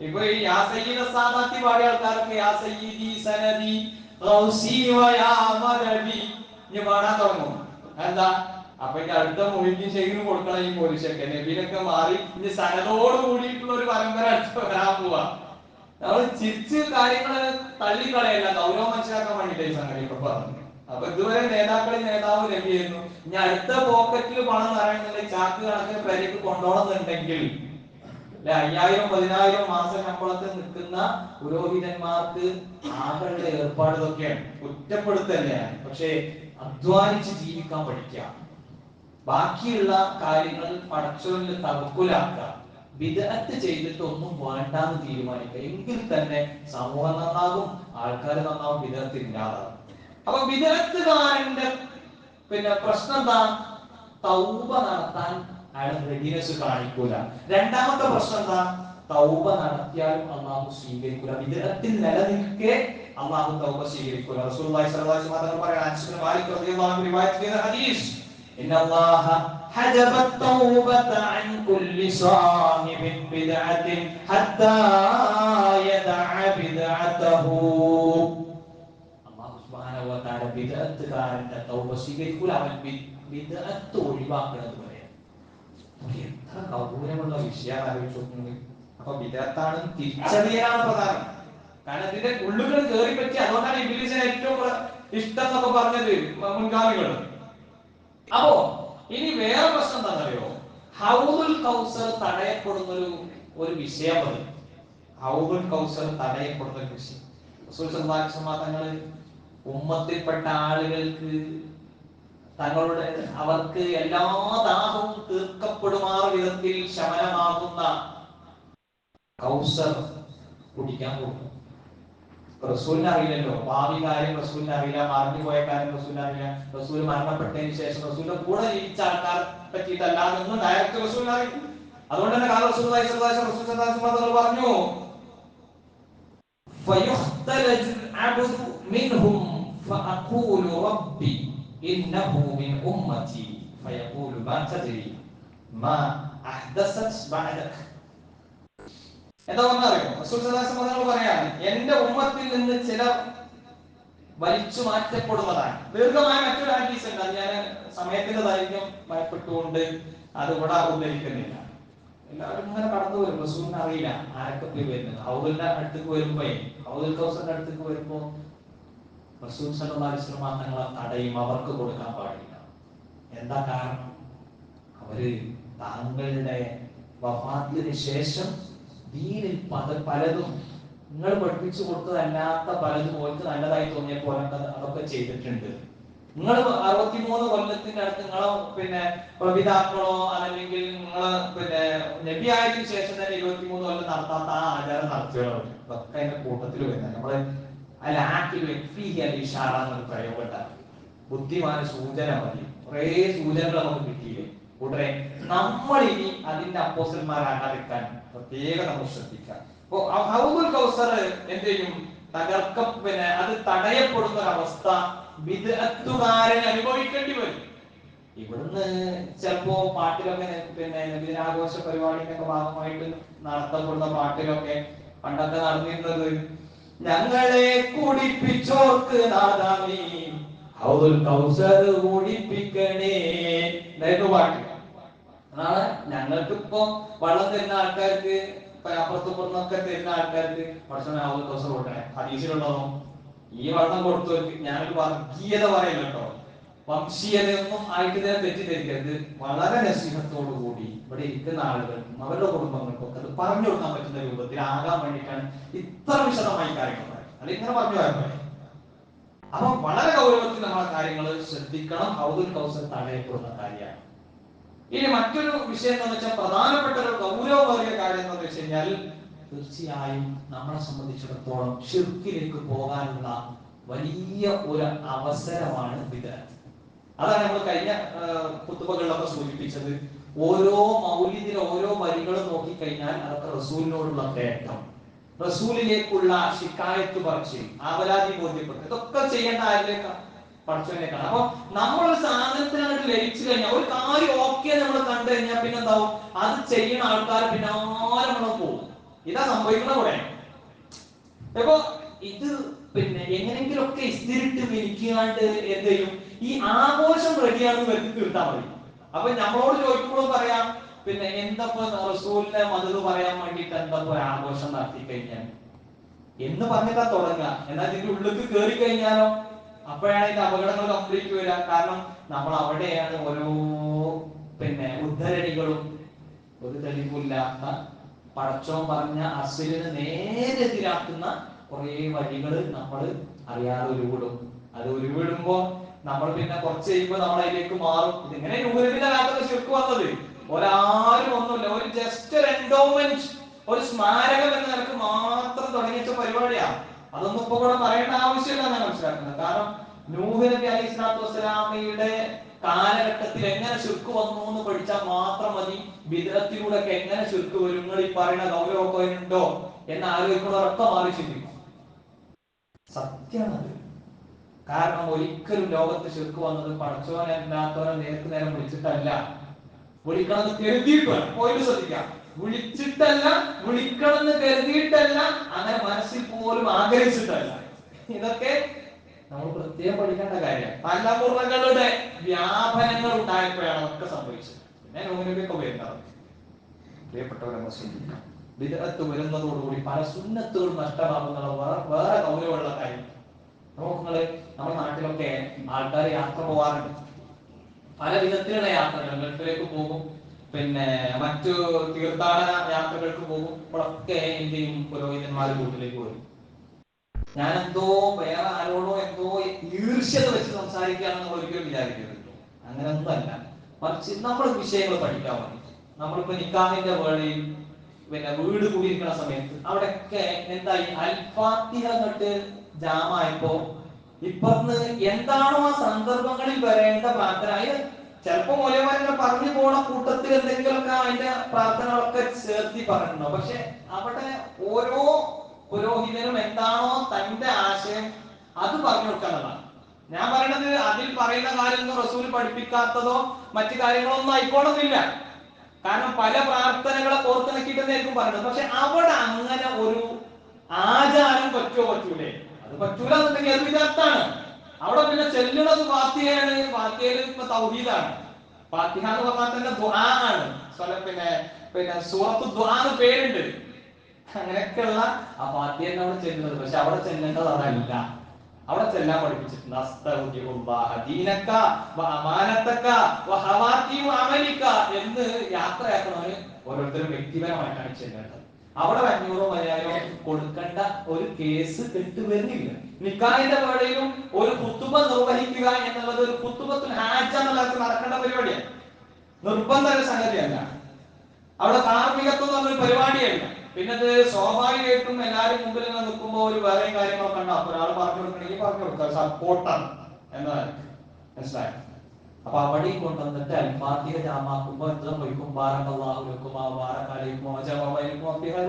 ഇപ്പൊ ഈ യാ സയ്യിദ സാദാത്തി പാടിയ ആൾക്കാരൊക്കെ യാ സയ്യിദി സനദി ഗൗസി വയാ മദദി ഇനി പാടാൻ തുടങ്ങും. എന്താ? അപ്പൊ ഇനി അടുത്ത മൊയ്തീൻ ശൈഖിന് കൊടുക്കണം ഈ പോലീസൊക്കെ. നബിയിലൊക്കെ മാറി ഇനി സനദോട് കൂടിയിട്ടുള്ള ഒരു പരമ്പര അടുത്ത് വരാൻ പോവാ. നമ്മൾ ചിരിച്ച് കാര്യങ്ങള് തള്ളിക്കളയല്ല, ഗൗരവം മനസ്സിലാക്കാൻ വേണ്ടിയിട്ട് ഈ സംഗതി ഇപ്പൊ പറഞ്ഞു. അപ്പൊ ഇതുവരെ നേതാവ് നബിയായിരുന്നു. ഇനി അടുത്ത പോക്കറ്റിൽ പണം നിറയുന്നുണ്ടെങ്കിൽ ചാക്ക് കണക്കിന് പേരേക്ക് കൊണ്ടുപോകണമെന്നുണ്ടെങ്കിൽ 5,000-10,000 മാസം ശമ്പളത്തിൽ നിൽക്കുന്ന പുരോഹിതന്മാർക്ക് ആകെയുള്ള ഏർപ്പാട് ഇതൊക്കെയാണ്. കുറ്റപ്പെടുത്തന്നെയാണ്. പക്ഷെ അധ്വാനിച്ച് ജീവിക്കാൻ പഠിക്കുക, ബാക്കിയുള്ള കാര്യങ്ങൾ പടച്ചോനിൽ തവക്കുലാക്കുക, ബിദ്അത്ത് ചെയ്തിട്ട് ഒന്നും വേണ്ടാന്ന് തീരുമാനിക്കുക. എങ്കിൽ തന്നെ സമൂഹം നന്നാകും, ആൾക്കാർ നന്നാവും, ബിദ്അത്ത് ഇല്ലാതാകും. അപ്പൊ ബിദ്അത്തുകാരന്റെ പ്രശ്നം എന്താ? തൗബ നടത്താൻ അയാൾ റെഡിനെസ് കാണിക്കൂല. രണ്ടാമത്തെ പ്രശ്നം എന്താ? തൗബ നടത്തിയാലും അള്ളാഹു സ്വീകരിക്കൂല. ബിദ്അത്തിൽ നിലനിൽക്കെ അള്ളാഹു തൗബ സ്വീകരിക്കൂല. റസൂലുള്ളാഹി സ്വല്ലല്ലാഹു അലൈഹി വസല്ലം പറയുന്ന ഹദീസ്, ഇന്നല്ലാഹ ഹജബത് തൗബത അൻ കുല്ലി സാഹിബിൻ ബിദ്അത്തിൻ ഹത്താ യദഅ ബിദ്അതഹു. അല്ലാഹു സുബ്ഹാനഹു വ തആല ബിദ്അത്തുകാരന്റെ തൗബ സ്വീകരിക്കൂല, അവൻ ബിദ്അത്ത് ഒഴിവാക്കുന്നത് വരെ. എത്ര ഗൗരവമുള്ള വിഷയമാണ് ആലോചിച്ച് നോക്കുന്നത്. അപ്പൊ ബിദ്അത്താണ് തിരിച്ചറിയലാണ് പ്രധാനം. കാരണം ഇതിന്റെ ഉള്ളുകൾ കയറി പറ്റി, അതുകൊണ്ടാണ് ഇബ്ലീസിന് ഏറ്റവും ഇഷ്ടം എന്നൊക്കെ പറഞ്ഞത് മുൻഗാമികൾ. അപ്പോ ഇനി വേറെ പ്രശ്നം എന്താണെന്നറിയോ? ഹൗദുൽ കൗസർ തടയപ്പെടുന്ന ഒരു വിഷയം. അത് ഹൗദുൽ കൗസർ തടയപ്പെടുന്ന ഒരു വിഷയം. റസൂൽ സല്ലല്ലാഹു അലൈഹി വസല്ലം തങ്ങൾ ഉമ്മത്തിൽപ്പെട്ട ആളുകൾക്ക് തങ്ങളുടെ അവർക്ക് എല്ലാ ദാഹവും തീർക്കപ്പെടുമാറ് വിധത്തിൽ ശമനമാകുന്ന കൗസർ കുടിക്കാൻ കൊടുക്കും. റസൂലിന് അറിയില്ലല്ലോ, ഭാവി കാര്യം റസൂലിന് അറിയില്ല, മറിഞ്ഞു പോയ കാര്യം റസൂലിന് അറിയില്ല. റസൂൽ മരണപ്പെട്ടതിന് ശേഷം റസൂലിന്റെ കൂടെ ജീവിച്ച ആൾക്കാരെ പറ്റിയിട്ടല്ലാതെ ഒന്നും ഡയറക്റ്റ് റസൂലിന് അറിയില്ല. അതുകൊണ്ട് തന്നെ കാല റസൂൽ പറഞ്ഞു, ഫയുഖ്തലജുൽ അബ്ദു മിൻഹും ഫഅഖൂലു റബ്ബി ഇന്നഹു മിൻ ഉമ്മതി ഫയഖൂലു മാ തദ്രി മാ അഹ്ദസത് ബഅദക. എന്താ പറഞ്ഞറിയോ? റസൂൽ സല്ലല്ലാഹു അലൈഹി വസല്ലം പറയാണ്, എന്റെ ഉമ്മത്തിൽ നിന്ന് ചിലർ വലിച്ചു മാറ്റപ്പെടുന്നതാണ്. ദീർഘമായ മറ്റൊരു ഹദീസ് ഉണ്ട്, അത് ഞാൻ സമയത്തിന്റെ ദൈർഘ്യം ഭയപ്പെട്ടുകൊണ്ട് അത് ഇവിടെ ഉദ്ധരിക്കുന്നില്ല. എല്ലാവരും ഇങ്ങനെ കടന്നു വരും, റസൂലിന് അറിയില്ല ആരൊക്കെ പോയി വരുന്നത്. ഹൗദുലിന്റെ അടുത്തേക്ക് വരുമ്പോ, ഹൗദുൽ കൗസറിന്റെ അടുത്തേക്ക് വരുമ്പോ റസൂൽ സല്ലല്ലാഹു അലൈഹി വസല്ലം തങ്ങളെ തടയും, അവർക്ക് കൊടുക്കാൻ പാടില്ല. എന്താ കാരണം? അവര് താങ്കളുടെ വഫാത്തിന് ശേഷം ദീനിൽ പലതും നിങ്ങൾ പഠിപ്പിച്ചു കൊടുത്തതല്ലാത്ത പലതും ഓർക്ക് നല്ലതായി തോന്നിയപ്പോൾ അതൊക്കെ ചെയ്തിട്ടുണ്ട്. നിങ്ങൾ 63 കൊല്ലത്തിന്റെ അടുത്ത് നിങ്ങളെ പ്രപിതാക്കളോ അല്ലെങ്കിൽ നിങ്ങളെ നബി ആയതിനു ശേഷം തന്നെ 23 കൊല്ലം നടത്താത്ത ആ ആചാരം നടത്തിയോ? ഇതൊക്കെ അതിന്റെ കൂട്ടത്തിൽ വരുന്നത്. നമ്മള് എന്നൊരു പ്രയോഗം ഉണ്ടാകും. ബുദ്ധിമാന സൂചന മതി. കുറെ സൂചനകൾ നമുക്ക് കിട്ടിയില്ലേ? ഉടനെ നമ്മൾ ഇനി അതിന്റെ അപ്പോസ്റ്റലന്മാരാകാതിരിക്കാൻ പ്രത്യേകം നമ്മൾ ശ്രദ്ധിക്കാം. അപ്പൊ ഹൗദുൽ കൗസർ എന്ത് ചെയ്യും? അത് തടയപ്പെടുന്ന ഒരവസ്ഥ ബിദ്അത്തുകാരൻ അനുഭവിക്കേണ്ടി വരും. ഇവിടുന്ന് ചിലപ്പോ പാട്ടിലൊക്കെ ദിനാഘോഷ പരിപാടിയുടെ ഭാഗമായിട്ട് നടത്തപ്പെടുന്ന പാട്ടിലൊക്കെ പണ്ടൊക്കെ നടന്നിരുന്നത്, ഞങ്ങളെ കുടിപ്പിച്ചോർക്ക് നാദാമീ ഹൗദുൽ കൗസർ കുടിപ്പിക്കണേ എന്നായിരുന്നു പാട്ട്. അതാണ് ഞങ്ങൾക്ക് ഇപ്പൊ വെള്ളം തരുന്ന ആൾക്കാർക്ക്, അപ്പുറത്തുപ്പുറത്തൊക്കെ തരുന്ന ആൾക്കാർക്ക് ഭക്ഷണം ഹൗദുൽ കൗസർ കൊടുക്കണേ. ഹദീസിലുള്ളതോ ഈ വെള്ളം കൊടുത്തവർക്ക് ഞാനൊരു വർഗീയത പറയില്ല കേട്ടോ, വംശീയതയൊന്നും ആയിട്ട് ഇതിനെ തെറ്റിദ്ധരിക്കരുത്. വളരെ നസീഹത്തോടു കൂടി ഇവിടെ ഇരിക്കുന്ന ആളുകൾ അവരുടെ കുടുംബങ്ങൾക്കൊക്കെ അത് പറഞ്ഞു കൊടുക്കാൻ പറ്റുന്ന രൂപത്തിൽ ആകാൻ വേണ്ടിയിട്ടാണ് ഇത്ര വിശദമായി കാര്യങ്ങൾ പറയുന്നത്. അല്ലെങ്കിൽ ഇങ്ങനെ പറഞ്ഞു പോയാൽ. അപ്പൊ വളരെ ഗൗരവത്തിൽ നമ്മൾ ആ കാര്യങ്ങൾ ശ്രദ്ധിക്കണം. ഹൗദുൽ കൗസർ തടയപ്പെടുന്ന കാര്യമാണ്. ഇനി മറ്റൊരു വിഷയം എന്ന് വെച്ചാൽ, പ്രധാനപ്പെട്ട ഒരു ഗൗരവമേറിയ കാര്യം എന്ന് വെച്ച് കഴിഞ്ഞാൽ, തീർച്ചയായും നമ്മളെ സംബന്ധിച്ചിടത്തോളം ശിർക്കിലേക്ക് പോകാനുള്ള വലിയ ഒരു അവസരമാണ് ബിദ്അത്ത്. അതാണ് നമ്മൾ കഴിഞ്ഞ ഖുതുബകളിലൊക്കെ സൂചിപ്പിച്ചത്. ഓരോ മൗലിദിലെ ഓരോ വരികളും നോക്കിക്കഴിഞ്ഞാൽ അതൊക്കെ റസൂലിനോടുള്ള തേട്ടം, റസൂലിലേക്കുള്ള ശിക്കായത്ത് പറച്ചിൽ, ആവലാതി ബോധ്യപ്പെട്ടു, ഇതൊക്കെ ചെയ്യേണ്ട ആരിലേക്കാണ്? പഠിച്ചവനേക്കാണ്. അപ്പൊ നമ്മളൊരു സാധനത്തിനായിട്ട് ലയിച്ചു കഴിഞ്ഞാൽ, ഒരു കാര്യം ഓക്കെ നമ്മൾ കണ്ടു കഴിഞ്ഞാൽ പിന്നെ എന്താവും? അത് ചെയ്യുന്ന ആൾക്കാർ പിന്നാലെ നമ്മൾ പോകും. ഇതാ സംഭവിക്കുന്ന കൂടെ. അപ്പൊ ഇത് എങ്ങനെങ്കിലൊക്കെ ഇസ്തിരിട്ട് വിരിക്കാണ്ട് എന്ത് ചെയ്യും? ഈ ആഘോഷം റെഡിയാണെന്ന് വരുത്തി തീർത്താൽ മതി. അപ്പൊ നമ്മളോട് ചോദിക്കുമ്പോഴും പറയാം, എന്തപ്പോ റസൂലിന്റെ മദത് പറയാൻ വേണ്ടിട്ട് എന്തപ്പോ ആഘോഷം നടത്തി കഴിഞ്ഞാൽ എന്ന് പറഞ്ഞിട്ടാ തുടങ്ങുക. എന്നാൽ ഇതിന്റെ ഉള്ളിലേക്ക് കയറി കഴിഞ്ഞാലോ അപ്പോഴാണ് ഇതിന്റെ അപകടങ്ങൾ കംപ്ലീറ്റ് വരിക. കാരണം നമ്മൾ അവിടെയാണ് ഓരോ ഉദ്ധരണികളും ഒരു തെളിവില്ലാത്ത പടച്ചോൻ പറഞ്ഞ അസ്ലിന് നേരെതിരാക്കുന്ന കുറെ വഴികൾ നമ്മൾ അറിയാതെ ഉരുവിടും. അത് ഉരുവിടുമ്പോ നമ്മൾ കുറച്ച് കഴിയുമ്പോൾ നമ്മൾ അതിലേക്ക് മാറും. ഇതിങ്ങനെ നൂരത്തിന്റെ കാലത്തൊക്കെ ശിർക്ക് വന്നത് ഒരാരും ഒന്നുമില്ല, ഒരു ജസ്റ്റ് ഒരു എൻഡോമെന്റ്, ഒരു സ്മാരകം എന്ന നിലക്ക് മാത്രം തുടങ്ങിയ പരിപാടിയാണ്. അതൊന്നും ഇപ്പൊ കൂടെ പറയേണ്ട ആവശ്യമില്ല എന്നാണ് മനസ്സിലാക്കുന്നത്. കാരണം നൂഹ് നബി അലൈഹി സ്വലാത്തു വസ്സലാമയുടെ കാലഘട്ടത്തിൽ എങ്ങനെ ശിർക്ക് വന്നു എന്ന് പഠിച്ചാൽ മാത്രം മതി. ബിദ്അത്തിലൂടെ ഒക്കെ എങ്ങനെ ശിർക്ക് വരും, നിങ്ങൾ ഈ പറയുന്ന ഗൗരവമൊക്കെ ഉണ്ടോ എന്ന് ആലോചിക്കുന്നവരൊക്കെ മാറി ചിന്തിക്കും. സത്യമാണത്. കാരണം ഒരിക്കലും ലോകത്ത് ശിർക്ക് വന്നത് പടച്ചോനെ അല്ലാത്തവനെ നേർക്ക് നേരം വിളിച്ചിട്ടല്ല. വിളിക്കണമെന്ന് കരുതിയിട്ട് വേണം. പോയിട്ട് ശ്രദ്ധിക്കാം, വിളിച്ചിട്ടല്ല, വിളിക്കണമെന്ന് കരുതിയിട്ടല്ല, അങ്ങനെ മനസ്സിൽ പോലും ആഗ്രഹിച്ചിട്ടല്ല. ഇതൊക്കെ നമ്മൾ പ്രത്യേകം പഠിക്കേണ്ട കാര്യം. തലമുറകളുടെ വ്യാപനങ്ങൾ ഉണ്ടായപ്പോഴാണ് അതൊക്കെ സംഭവിച്ചത്. പിന്നെ നോമിനൊക്കെ വരുന്നത് പ്രിയപ്പെട്ടവരെ ശ്രദ്ധിക്കാം. ബിദ്അത്ത് വരുന്നതോടുകൂടി പല സുന്നത്തുകളും നഷ്ടമാകുന്നത് വേറെ ഗൗരവമുള്ള കാര്യം. നോക്കുങ്ങള് നമ്മുടെ നാട്ടിലൊക്കെ ആൾക്കാർ യാത്ര പോകാറുണ്ട്, പല വിധത്തിലുള്ള യാത്രകൾ. ഗൾഫിലേക്ക് പോകും, പിന്നെ മറ്റു തീർത്ഥാടന യാത്രകൾക്ക് പോകും. ഇപ്പോഴൊക്കെ എന്ത് ചെയ്യും, പുരോഹിതന്മാർ വീട്ടിലേക്ക് വരും. ഞാനെന്തോ വേറെ ആരോടോ എന്തോ ഈർഷ്യത വെച്ച് സംസാരിക്കുകയാണെന്ന് ഒരിക്കലും വിചാരിക്കരുത്. അങ്ങനെയൊന്നും അല്ല, മറിച്ച് നമ്മൾ വിഷയങ്ങൾ പഠിക്കാൻ വേണ്ടി. നമ്മളിപ്പോ നിക്കാഹിന്റെ വേളയിൽ പിന്നെ വീട് കൂടിയിരിക്കുന്ന സമയത്ത് അവിടെയൊക്കെ എന്തായി, അൽഫാത്തിഹ അങ്ങോട്ട് ജാമായപ്പോ ഇപ്പന്ന് എന്താണോ ആ സന്ദർഭങ്ങളിൽ വരേണ്ട പ്രാർത്ഥന, അതിന് ചിലപ്പോ മൂലമാരെ പറഞ്ഞു പോണ കൂട്ടത്തിൽ എന്തെങ്കിലുമൊക്കെ അതിന്റെ പ്രാർത്ഥനകളൊക്കെ ചേർത്തി പറഞ്ഞിട്ടുണ്ടോ. പക്ഷെ അവിടെ ഓരോ പുരോഹിതനും എന്താണോ തന്റെ ആശയം അത് പറഞ്ഞു കൊടുക്കാനുള്ളതാണ്. ഞാൻ പറയണത് അതിൽ പറയുന്ന കാര്യമൊന്നും റസൂൽ പഠിപ്പിക്കാത്തതോ മറ്റു കാര്യങ്ങളോ ഒന്നും ആയിക്കോണമെന്നില്ല. കാരണം പല പ്രാർത്ഥനകളെ ഓർത്തിണക്കിയിട്ടായിരിക്കും പറയുന്നത്. പക്ഷെ അവിടെ അങ്ങനെ ഒരു ആചാരം പറ്റൂലേ? അത് പറ്റൂല എന്നുണ്ടെങ്കിൽ അത് വിദഗ്ധാണ്. അവിടെ പിന്നെ ചെല്ലുന്നത് ഫാത്തിഹയാണ്. ഫാത്തിഹയിൽ ഇപ്പൊ തൗഹീദാണ്. ഫാത്തിഹ എന്ന് പറഞ്ഞാൽ തന്നെ ദുആ ആണ്. പിന്നെ പിന്നെ സൂറത്ത് ദുആ എന്ന് പേരുണ്ട്. അങ്ങനെയൊക്കെയുള്ള ആ ഫാത്തിഹയാണ് അവിടെ ചെല്ലുന്നത്. പക്ഷെ അവിടെ ചെല്ലേണ്ടത് അതല്ല. അവിടെ ചെല്ലാൻ പഠിപ്പിച്ചിട്ടുണ്ട് എന്ന് യാത്രയാക്കണവന് ഓരോരുത്തരും വ്യക്തിപരമായിട്ടാണ് ചെല്ലേണ്ടത്. അവിടെ 500 1000 കൊടുക്കേണ്ട ഒരു കേസ് കെട്ടുവരുന്നില്ല. നിക്കാഹിന്റെ വേളയിലും ഒരു ഖുതുബ നിർവഹിക്കുക എന്നുള്ളത് ഒരു ഖുതുബത്തുൽ ഹാജ എന്നുള്ളത് നടക്കേണ്ട പരിപാടിയാണ്, നിർബന്ധ സംഗതിയല്ല. അവിടെ കാർമികത്വം എന്നൊരു പരിപാടിയല്ല. പിന്നെ അത് സ്വാഭാവികമായിട്ടും എല്ലാവരും മുമ്പിൽ ഇങ്ങനെ നിൽക്കുമ്പോൾ ഒരു വേറെയും കാര്യങ്ങളൊക്കെ ഉണ്ടാവും. ഒരാൾ പറഞ്ഞു കൊടുക്കണമെങ്കിൽ പറഞ്ഞു കൊടുക്കുക, സപ്പോർട്ടാണ് എന്നതാണ്. മനസ്സിലായി? അപ്പൊ അവിടെ കൊണ്ടുവന്നിട്ട് അൽഫാത്തിഹ ജാമാക്കുമ്പോൾ എത്ര വയ്ക്കും,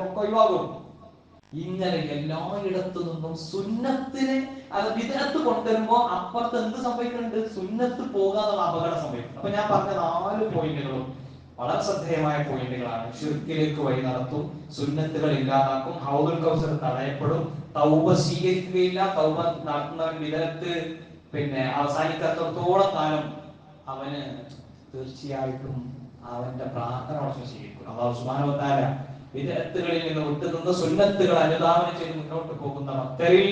ഒക്കെ ഒഴിവാകും. ഇങ്ങനെ എല്ലായിടത്തു നിന്നും സുന്നത്തിനെ അത് വിദഗ്ധത്ത് കൊണ്ടുവരുമ്പോ അപ്പുറത്ത് എന്ത് സംഭവിക്കുന്നുണ്ട്, സുന്നത്ത് പോകാനുള്ള അപകടം സംഭവിക്കും. അപ്പൊ ഞാൻ പറഞ്ഞ 4 പോയിന്റുകളും വളരെ ശ്രദ്ധേയമായ പോയിന്റുകളാണ്. ശിർക്കിലേക്ക് വഴി നടത്തും, സുന്നത്തുകൾ ഇല്ലാതാക്കും, ഹൗദുൽ കൗസർ തടയപ്പെടും, തൗബ സ്വീകരിക്കുകയില്ല, തൗബ നടത്തുന്നവൻ വിദഗ്ധത്ത് പിന്നെ അവസാനിക്കാത്തോളം കാലം അവന് തീർച്ചയായിട്ടും അവന്റെ പ്രാർത്ഥന സ്വീകരിക്കും. അല്ലാഹു സുബ്ഹാനഹു വ തആല വിദഗ്ധകളിൽ നിന്ന് വിട്ടുനിന്ന് സുന്നത്തുകൾ അനുധാവനം ചെയ്ത് മുന്നോട്ട് പോകുന്ന ഭക്തരിൽ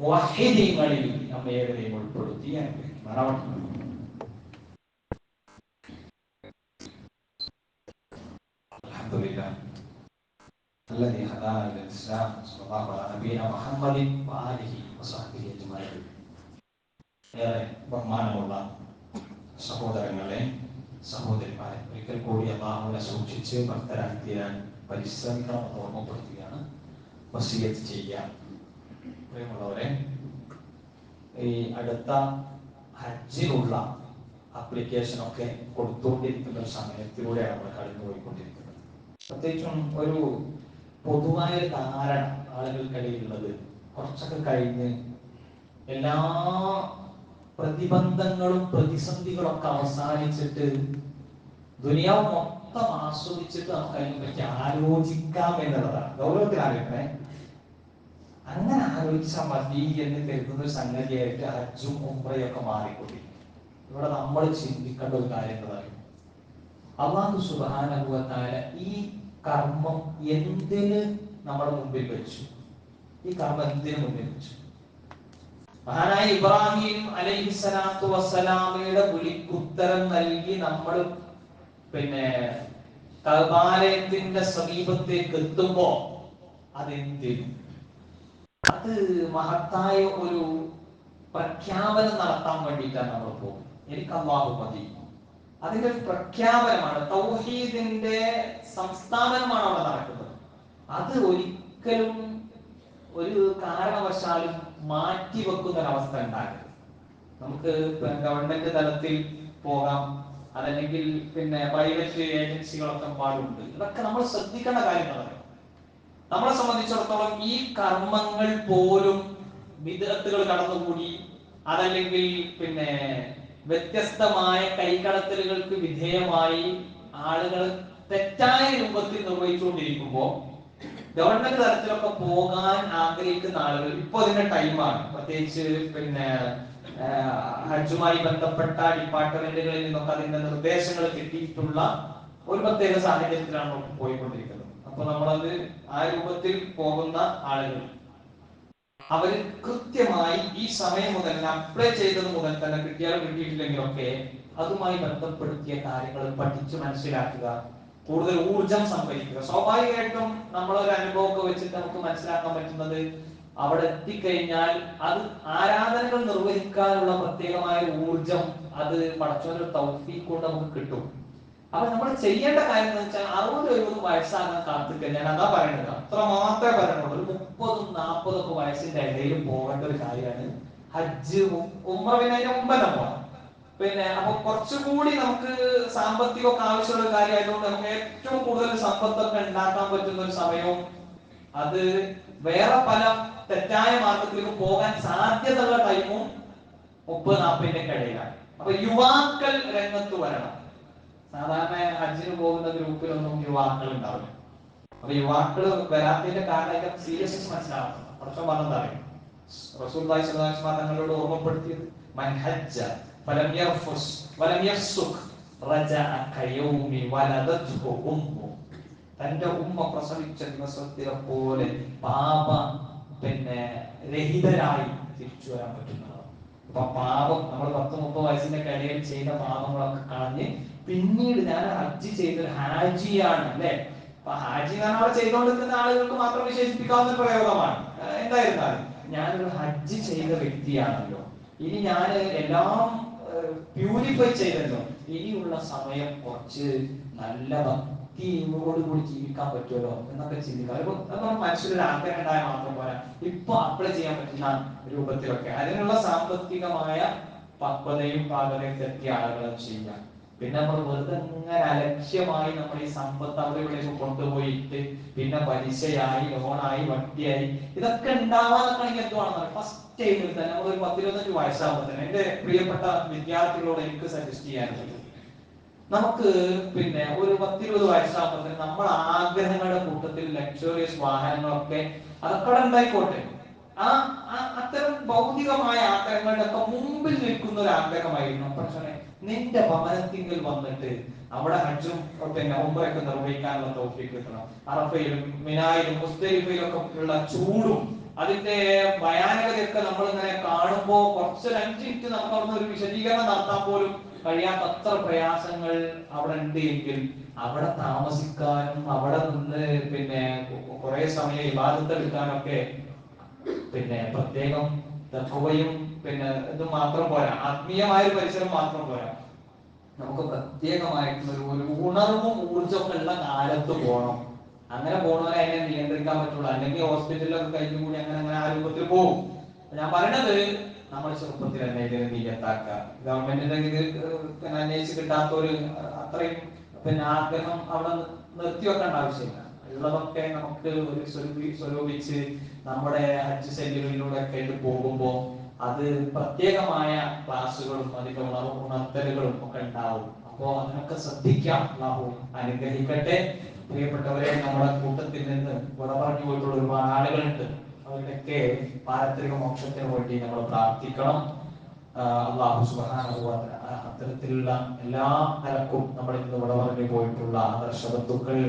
മുവഹ്ഹിദീങ്ങളിൽ നമ്മെ ഏവരെയും ഉൾപ്പെടുത്തി അനുഗ്രഹിക്കും. الذي هدانا للإسلام صلى الله على نبينا محمد وآله وصحبه أجمعين. ഏറെ ബഹുമാനമുള്ള സഹോദരങ്ങളെ, സഹോദരിമാരെ, ഒരിക്കൽ കൂടി അല്ലാഹുവിനെ സൂക്ഷിച്ച് ഭക്തരായി തീരാൻ പരിശ്രമിക്കണമെന്ന് ഓർമ്മപ്പെടുത്തുകയാണ്, വസിയത്ത് ചെയ്യാൻ. പ്രിയമുള്ളവരെ, ഈ അടുത്ത ഹജ്ജിനുള്ള ആപ്ലിക്കേഷൻ ഒക്കെ കൊടുത്തുകൊണ്ടിരിക്കുന്ന ഒരു സമയത്തിലൂടെയാണ് നമ്മൾ കടന്നു പോയിക്കൊണ്ടിരിക്കുന്നത്. പ്രത്യേകിച്ചും ഒരു പൊതുവായ ധാരണ ആളുകൾക്കിടയിലുള്ളത്, കുറച്ചൊക്കെ കഴിഞ്ഞ് എല്ലാ പ്രതിബന്ധങ്ങളും പ്രതിസന്ധികളും ഒക്കെ അവസാനിച്ചിട്ട് ദുനിയാവ് മൊത്തം ആസ്വദിച്ചിട്ട് നമുക്ക് അതിനെ പറ്റി ആലോചിക്കാം എന്നുള്ളതാണ്. ഗൗരവത്തിൽ ആലോചിക്കണേ. അങ്ങനെ ആലോചിച്ചാൽ മതി എന്ന് കരുതുന്ന ഒരു സംഗതിയായിട്ട് ഹജ്ജും ഉംറയൊക്കെ മാറിക്കൊണ്ടിരിക്കും. ഇവിടെ നമ്മൾ ചിന്തിക്കേണ്ട ഒരു കാര്യം എന്നതാണ്, അല്ലാഹു സുബ്ഹാനഹു വ തആല ഈ കർമ്മം എന്തിന് നമ്മുടെ മുമ്പിൽ വെച്ചു? ഈ കർമ്മം എന്തിനു മുമ്പിൽ വെച്ചു? മഹാനായ ഇബ്രാഹിം അലൈഹിസ്സലാത്തു വസ്സലാമയുടെ വിളിക്കുത്തരം നൽകി നമ്മൾ പിന്നെ കഅബാലയത്തിന്റെ സമീപത്തേക്ക് എത്തുമ്പോ അതെന്തിനു? അത് മഹത്തായ ഒരു പ്രഖ്യാപനം നടത്താൻ വേണ്ടിയിട്ടാണ് നമ്മൾ പോകുന്നത്. എനിക്ക് അല്ലാഹു മതി, അതിന്റെ ഒരു പ്രഖ്യാപനമാണ്, തൗഹീദിന്റെ സംസ്ഥാപനമാണ് അവിടെ നടക്കുന്നത്. അത് ഒരിക്കലും ഒരു കാരണവശാലും മാറ്റി വെക്കുന്ന ഒരവസ്ഥ ഉണ്ടാകരുത്. നമുക്ക് ഗവൺമെന്റ് തലത്തിൽ പോകാം, അതല്ലെങ്കിൽ പിന്നെ പ്രൈവറ്റ് ഏജൻസികളൊക്കെ പാടുണ്ട്. ഇതൊക്കെ നമ്മൾ ശ്രദ്ധിക്കേണ്ട കാര്യങ്ങളാണ്. നമ്മളെ സംബന്ധിച്ചിടത്തോളം ഈ കർമ്മങ്ങൾ പോലും വിദഗ്ധകൾ കടന്നുകൂടി, അതല്ലെങ്കിൽ പിന്നെ വ്യത്യസ്തമായ കൈകടത്തലുകൾക്ക് വിധേയമായി ആളുകൾ തെറ്റായ രൂപത്തിൽ നിർവഹിച്ചുകൊണ്ടിരിക്കുമ്പോൾ ഗവൺമെന്റ് തലത്തിലൊക്കെ പോകാൻ ആഗ്രഹിക്കുന്ന ആളുകൾ ഇപ്പൊ അതിന്റെ ടൈമാണ്. പ്രത്യേകിച്ച് ഹജ്ജുമായി ബന്ധപ്പെട്ട ഡിപ്പാർട്ട്മെന്റുകളിൽ നിന്നൊക്കെ അതിന്റെ നിർദ്ദേശങ്ങൾ കിട്ടിയിട്ടുള്ള ഒരു പ്രത്യേക സാഹചര്യത്തിലാണ് പോയിക്കൊണ്ടിരിക്കുന്നത്. അപ്പൊ നമ്മളത് ആ രൂപത്തിൽ പോകുന്ന ആളുകൾ അവര് കൃത്യമായി ഈ സമയം മുതൽ അപ്ലൈ ചെയ്തത് മുതൽ തന്നെ കിട്ടിയാലും കിട്ടിയിട്ടില്ലെങ്കിലൊക്കെ അതുമായി ബന്ധപ്പെടുത്തിയ കാര്യങ്ങൾ പഠിച്ചു മനസ്സിലാക്കുക, കൂടുതൽ ഊർജം സംഭരിക്കുക. സ്വാഭാവികമായിട്ടും നമ്മളൊരു അനുഭവമൊക്കെ വെച്ചിട്ട് നമുക്ക് മനസ്സിലാക്കാൻ പറ്റുന്നത് അവിടെ എത്തിക്കഴിഞ്ഞാൽ അത് ആരാധനകൾ നിർവഹിക്കാനുള്ള പ്രത്യേകമായ ഊർജം അത് പടച്ചവന്റെ തൗഫീഖ് കൊണ്ട് നമുക്ക് കിട്ടും. അപ്പൊ നമ്മൾ ചെയ്യേണ്ട കാര്യം എന്ന് വെച്ചാൽ 60-70 വയസ്സാകാൻ കാത്തിക്കുക. ഞാൻ അതാ പറയുന്നത്, അത്ര മാത്രമേ പറയുന്നുള്ളൂ. ഒരു 30-40 വയസ്സിന്റെ ഇടയിൽ പോകേണ്ട ഒരു കാര്യമാണ് ഹജ്ജ്. ഉംറ പിന്നെ അതിന്റെ മുമ്പന്നെ പോകണം. അപ്പൊ കുറച്ചുകൂടി നമുക്ക് സാമ്പത്തികമൊക്കെ ആവശ്യമുള്ള ഒരു കാര്യമായതുകൊണ്ട് നമുക്ക് ഏറ്റവും കൂടുതൽ സമ്പത്തൊക്കെ ഉണ്ടാക്കാൻ പറ്റുന്ന ഒരു സമയവും അത് വേറെ പല തെറ്റായ മാർഗത്തിലേക്ക് പോകാൻ സാധ്യതയുള്ള ടൈമും 30-40 ഇടയിലാണ്. അപ്പൊ യുവാക്കൾ രംഗത്ത് വരണം. സാധാരണ ഹജ്ജിന് പോകുന്ന ഗ്രൂപ്പിലൊന്നും യുവാക്കൾ ഉണ്ടാവില്ല. അപ്പൊ യുവാക്കൾ വരാത്തതിന്റെ കാരണം സീരിയസ്നെസ് മനസ്സിലാക്കണം. കുറച്ചും പറഞ്ഞതാണ് റസൂലുള്ളാഹി സ്വല്ലല്ലാഹു അലൈഹി വസല്ലം തങ്ങളോട് ഓർമ്മപ്പെടുത്തിയത്, മൻ ഹജ്ജ ഫലം യർഫുസ് വലം യഫ്സുഖ് റജഅ കയൗമി വലദത്ഹു ഉമ്മു. തന്റെ ഉമ്മ പ്രസവിച്ച ദിവസത്തിലെ പോലെ പാപ രഹിതരായി തിരിച്ചു വരാൻ പറ്റുന്നതാണ്. അപ്പൊ പാപം നമ്മൾ 10-30 വയസ്സിന്റെ ഇടയിൽ ചെയ്ത പാപങ്ങളൊക്കെ കളഞ്ഞ് പിന്നീട് ഞാൻ ഹജ്ജ് ചെയ്തൊരു ഹാജിയാണ് അല്ലെ. അപ്പൊ ഹാജി എന്ന് പറഞ്ഞാൽ അവിടെ ചെയ്തുകൊണ്ടിരിക്കുന്ന ആളുകൾക്ക് മാത്രം വിശേഷിപ്പിക്കാവുന്ന പ്രയോഗമാണ്. എന്തായിരുന്നാലും ഞാനൊരു ഹജ്ജ് ചെയ്ത വ്യക്തിയാണല്ലോ, ഇനി ഞാൻ എല്ലാം പ്യൂരിഫൈ ചെയ്തല്ലോ, ഇനിയുള്ള സമയം കുറച്ച് നല്ല ഭക്തിയോടുകൂടി ജീവിക്കാൻ പറ്റുമല്ലോ എന്നൊക്കെ ചിന്തിക്കാം. അപ്പൊ മനസ്സിലൊരു ആഗ്രഹം ഉണ്ടായാൽ മാത്രം പോരാ, ഇപ്പൊ അപ്ലൈ ചെയ്യാൻ പറ്റുന്ന രൂപത്തിലൊക്കെ അതിനുള്ള സാമ്പത്തികമായ പക്വതയും പാകതയും എത്തിയ ആളുകൾ ചെയ്യാം. പിന്നെ നമ്മൾ വെറുതെ ഇങ്ങനെ അലക്ഷ്യമായി നമ്മൾ ഈ സമ്പത്ത് അവിടെ ഇവിടേക്ക് കൊണ്ടുപോയിട്ട് പിന്നെ പലിശയായി, ലോണായി, വട്ടിയായി ഇതൊക്കെ ഉണ്ടാവാന്നൊക്കെയാണെങ്കിൽ എന്തുവാണെന്ന് ഫസ്റ്റ് ടൈമിൽ തന്നെ നമ്മൾ ഒരു 10-25 വയസ്സാകുമ്പോൾ തന്നെ എന്റെ പ്രിയപ്പെട്ട വിദ്യാർത്ഥികളോട് എനിക്ക് സജസ്റ്റ് ചെയ്യാനുള്ളത്, നമുക്ക് ഒരു 10-20 വയസ്സാകുമ്പോൾ തന്നെ നമ്മുടെ ആഗ്രഹങ്ങളുടെ കൂട്ടത്തിൽ ലക്ഷറിയസ് വാഹനങ്ങളൊക്കെ അതൊക്കെ ഉണ്ടായിക്കോട്ടെ, അത്തരം ഭൗതികമായ ആഗ്രഹങ്ങളുടെ ഒക്കെ മുമ്പിൽ നിൽക്കുന്ന ഒരു ആഗ്രഹമായിരുന്നു പക്ഷേ നിന്റെ ഭവനത്തിങ്കിൽ വന്നിട്ട് അവിടെ ഹജ്ജും ഉംറയൊക്കെ നിർവഹിക്കാനുള്ള തൗഫീഖ് കിട്ടണം. അറഫയിലും മിനായിലും മുസ്ദലിഫയിലും ഒക്കെ ഉള്ള ചൂടും അതിന്റെ ഭയാനകതയൊക്കെ നമ്മൾ ഇങ്ങനെ കാണുമ്പോ കുറച്ചൊരു 5 മിനിറ്റ് നമുക്ക് അവിടുന്ന് ഒരു വിശദീകരണം നടത്താൻ പോലും കഴിയാത്തത്ര പ്രയാസങ്ങൾ അവിടെ ഉണ്ട് എങ്കിൽ അവിടെ താമസിക്കാനും അവിടെ നിന്ന് കുറെ സമയം ഇബാദത്ത് എടുക്കാനൊക്കെ പ്രത്യേകം തഖ്വയും ഇത് മാത്രം പോരാ, ആത്മീയമായ ഒരു പരിസരം മാത്രം പോരാ, നമുക്ക് പ്രത്യേകമായിട്ടുള്ള ഒരു ഉണർവും ഊർജ്ജമൊക്കെ ഉള്ള കാലത്ത് പോകണം. അങ്ങനെ പോകണവരെ അതിനെ നിയന്ത്രിക്കാൻ പറ്റുള്ളൂ. അല്ലെങ്കിൽ ഹോസ്പിറ്റലിലൊക്കെ കഴിഞ്ഞു കൂടി അങ്ങനെ ആ രൂപത്തിൽ പോകും. ഞാൻ പറയണത് നമ്മൾ ചെറുപ്പത്തിൽ തന്നെ ഇതിന് നീയത്താക്കുക. ഗവൺമെന്റിന്റെ ഇത് അന്വേഷിച്ച് കിട്ടാത്തൊരു അത്രയും ആഗ്രഹം അവിടെ നിർത്തിവെക്കേണ്ട ആവശ്യമില്ല. ഉള്ളതൊക്കെ നമുക്ക് ഒരു സ്വരൂപിച്ച് നമ്മുടെ ഹജ്ജ് സെല്ലുകളിലൂടെ ഒക്കെ പോകുമ്പോൾ അത് പ്രത്യേകമായ ക്ലാസ്സുകളും അതിന്റെ ഉണർത്തലുകളും ഒക്കെ ഉണ്ടാവും. അപ്പോ അതിനൊക്കെ ശ്രദ്ധിക്കാം. അല്ലാഹു അനുഗ്രഹിക്കട്ടെ. പ്രിയപ്പെട്ടവരെ, നമ്മുടെ കൂട്ടത്തിൽ നിന്ന് വിട പറഞ്ഞു പോയിട്ടുള്ള ഒരുപാട് ആളുകളുണ്ട്. അവരുടെയൊക്കെ പാരത്രിക മോക്ഷത്തിന് വേണ്ടി നമ്മൾ പ്രാർത്ഥിക്കണം. അല്ലാഹു സുബ്ഹാനഹു വ തആല അത്തരത്തിലുള്ള എല്ലാ നിലക്കും നമ്മളിൽ നിന്ന് വിട പറഞ്ഞു പോയിട്ടുള്ള ആദർശബന്ധുക്കൾ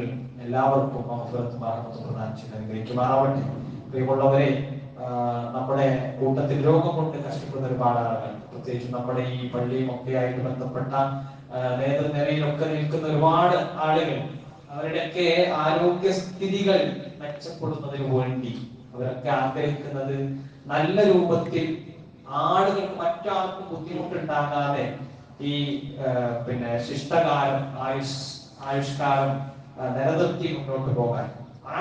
എല്ലാവർക്കും മഗ്ഫിറത്തും റഹ്മത്തും പ്രദാനം ചെയ്ത് അനുഗ്രഹിക്കുമാറാവട്ടെ. പ്രിയമുള്ളവരെ, നമ്മുടെ കൂട്ടത്തിൽ രോഗം കൊണ്ട് കഷ്ടപ്പെടുന്ന ഒരുപാട് ആളുകൾ, പ്രത്യേകിച്ച് നമ്മുടെ ഈ പള്ളിയും ഒക്കെ ആയിട്ട് ബന്ധപ്പെട്ട നേതൃനിരയിലൊക്കെ നിൽക്കുന്ന ഒരുപാട് ആളുകൾ, അവരുടെയൊക്കെ ആരോഗ്യസ്ഥിതികൾ മെച്ചപ്പെടുന്നതിന് വേണ്ടി അവരൊക്കെ ആഗ്രഹിക്കുന്നത് നല്ല രൂപത്തിൽ ആളുകൾക്ക് മറ്റാർക്കും ബുദ്ധിമുട്ടുണ്ടാകാതെ ഈ ശിഷ്ടകാലം ആയുഷ്കാലം നിലനിർത്തി മുന്നോട്ട് പോകാൻ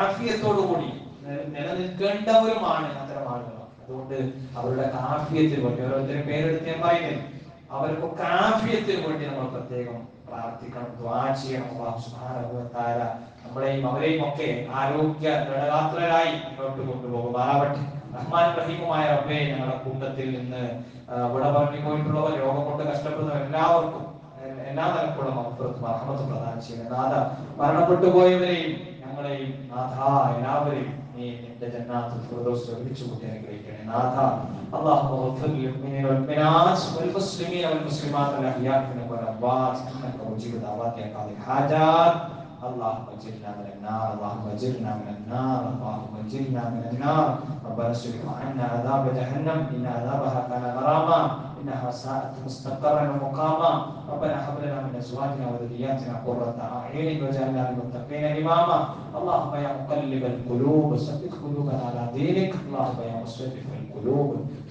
ആഫിയത്തോടു കൂടി നിലനിൽക്കേണ്ടവരുമാണ് അത്തരം ആളുകൾ. അതുകൊണ്ട് അവരുടെ കാഫിയത്തിന് വേണ്ടി, ഓരോരുത്തരും പേരെടുത്ത് ഞാൻ പറയുന്നില്ല, അവർക്കൊക്കെ ആഫിയത്തിന് വേണ്ടി നമ്മൾ പ്രത്യേകം പ്രാർത്ഥിക്കണം, ദുആ ചെയ്യണം. അല്ലാഹു സുബ്ഹാനഹു വ തആല നമ്മളെയും അവരെയും ഒക്കെ ആരോഗ്യ ദൃഢഗാത്രരായി മുന്നോട്ട് കൊണ്ടുപോകുമാറാവട്ടെ. റഹ്മാൻ റഹീമുമായ റബ്ബേ, ഞങ്ങളുടെ കൂട്ടത്തിൽ നിന്ന് വിട പറഞ്ഞു പോയിട്ടുള്ളവർ, രോഗം കൊണ്ട് കഷ്ടപ്പെടുന്നവർ എല്ലാവർക്കും എല്ലാ നിലക്കുള്ള മഹ്ഫിറത്തും റഹ്മത്തും പ്രദാനം ചെയ്യണേ നാഥ. മരണപ്പെട്ടു പോയവരെയും ഞങ്ങളെയും നാഥ എല്ലാവരെയും നീ നിന്റെ ജന്നാത്തുൽ ഫിർദൗസിൽ ഒരുമിച്ച് കൂട്ടി അനുഗ്രഹിക്കണേ നാഥ. اللهم اغفر للمؤمنين والمؤمنات والمسلمين والمسلمات الاحياء منهم والاموات انك مجيب دعوات يا قاضي الحاجات. اللهم اجرنا من النار، اللهم اجرنا من النار، اللهم اجرنا من النار. ربنا اصرف عنا عذاب جهنم ان عذابها كان غراما انها ساءت مستقرا ومقاما. ربنا هب لنا من ازواجنا وذرياتنا قرة اعين واجعلنا للمتقين اماما. اللهم يا مقلب القلوب ثبت قلوبنا على دينك. اللهم يا مصرف القلوب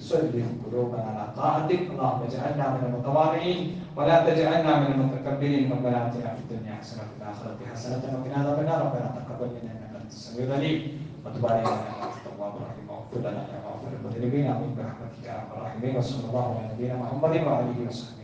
صرف قلوبنا على طاعتك. اللهم اجعلنا من المتواضعين ولا تجعلنا من المتكبرين. ربنا اتنا في الدنيا حسنه وفي الاخره حسنه وقنا عذاب النار. ربنا تقبل منا انك انت السميع العليم وتب علينا انك انت التواب الرحيم واغفر لنا يا غافر المذنبين امين برحمتك يا ارحم الراحمين. وصلى الله على نبينا محمد وعلى اله وصحبه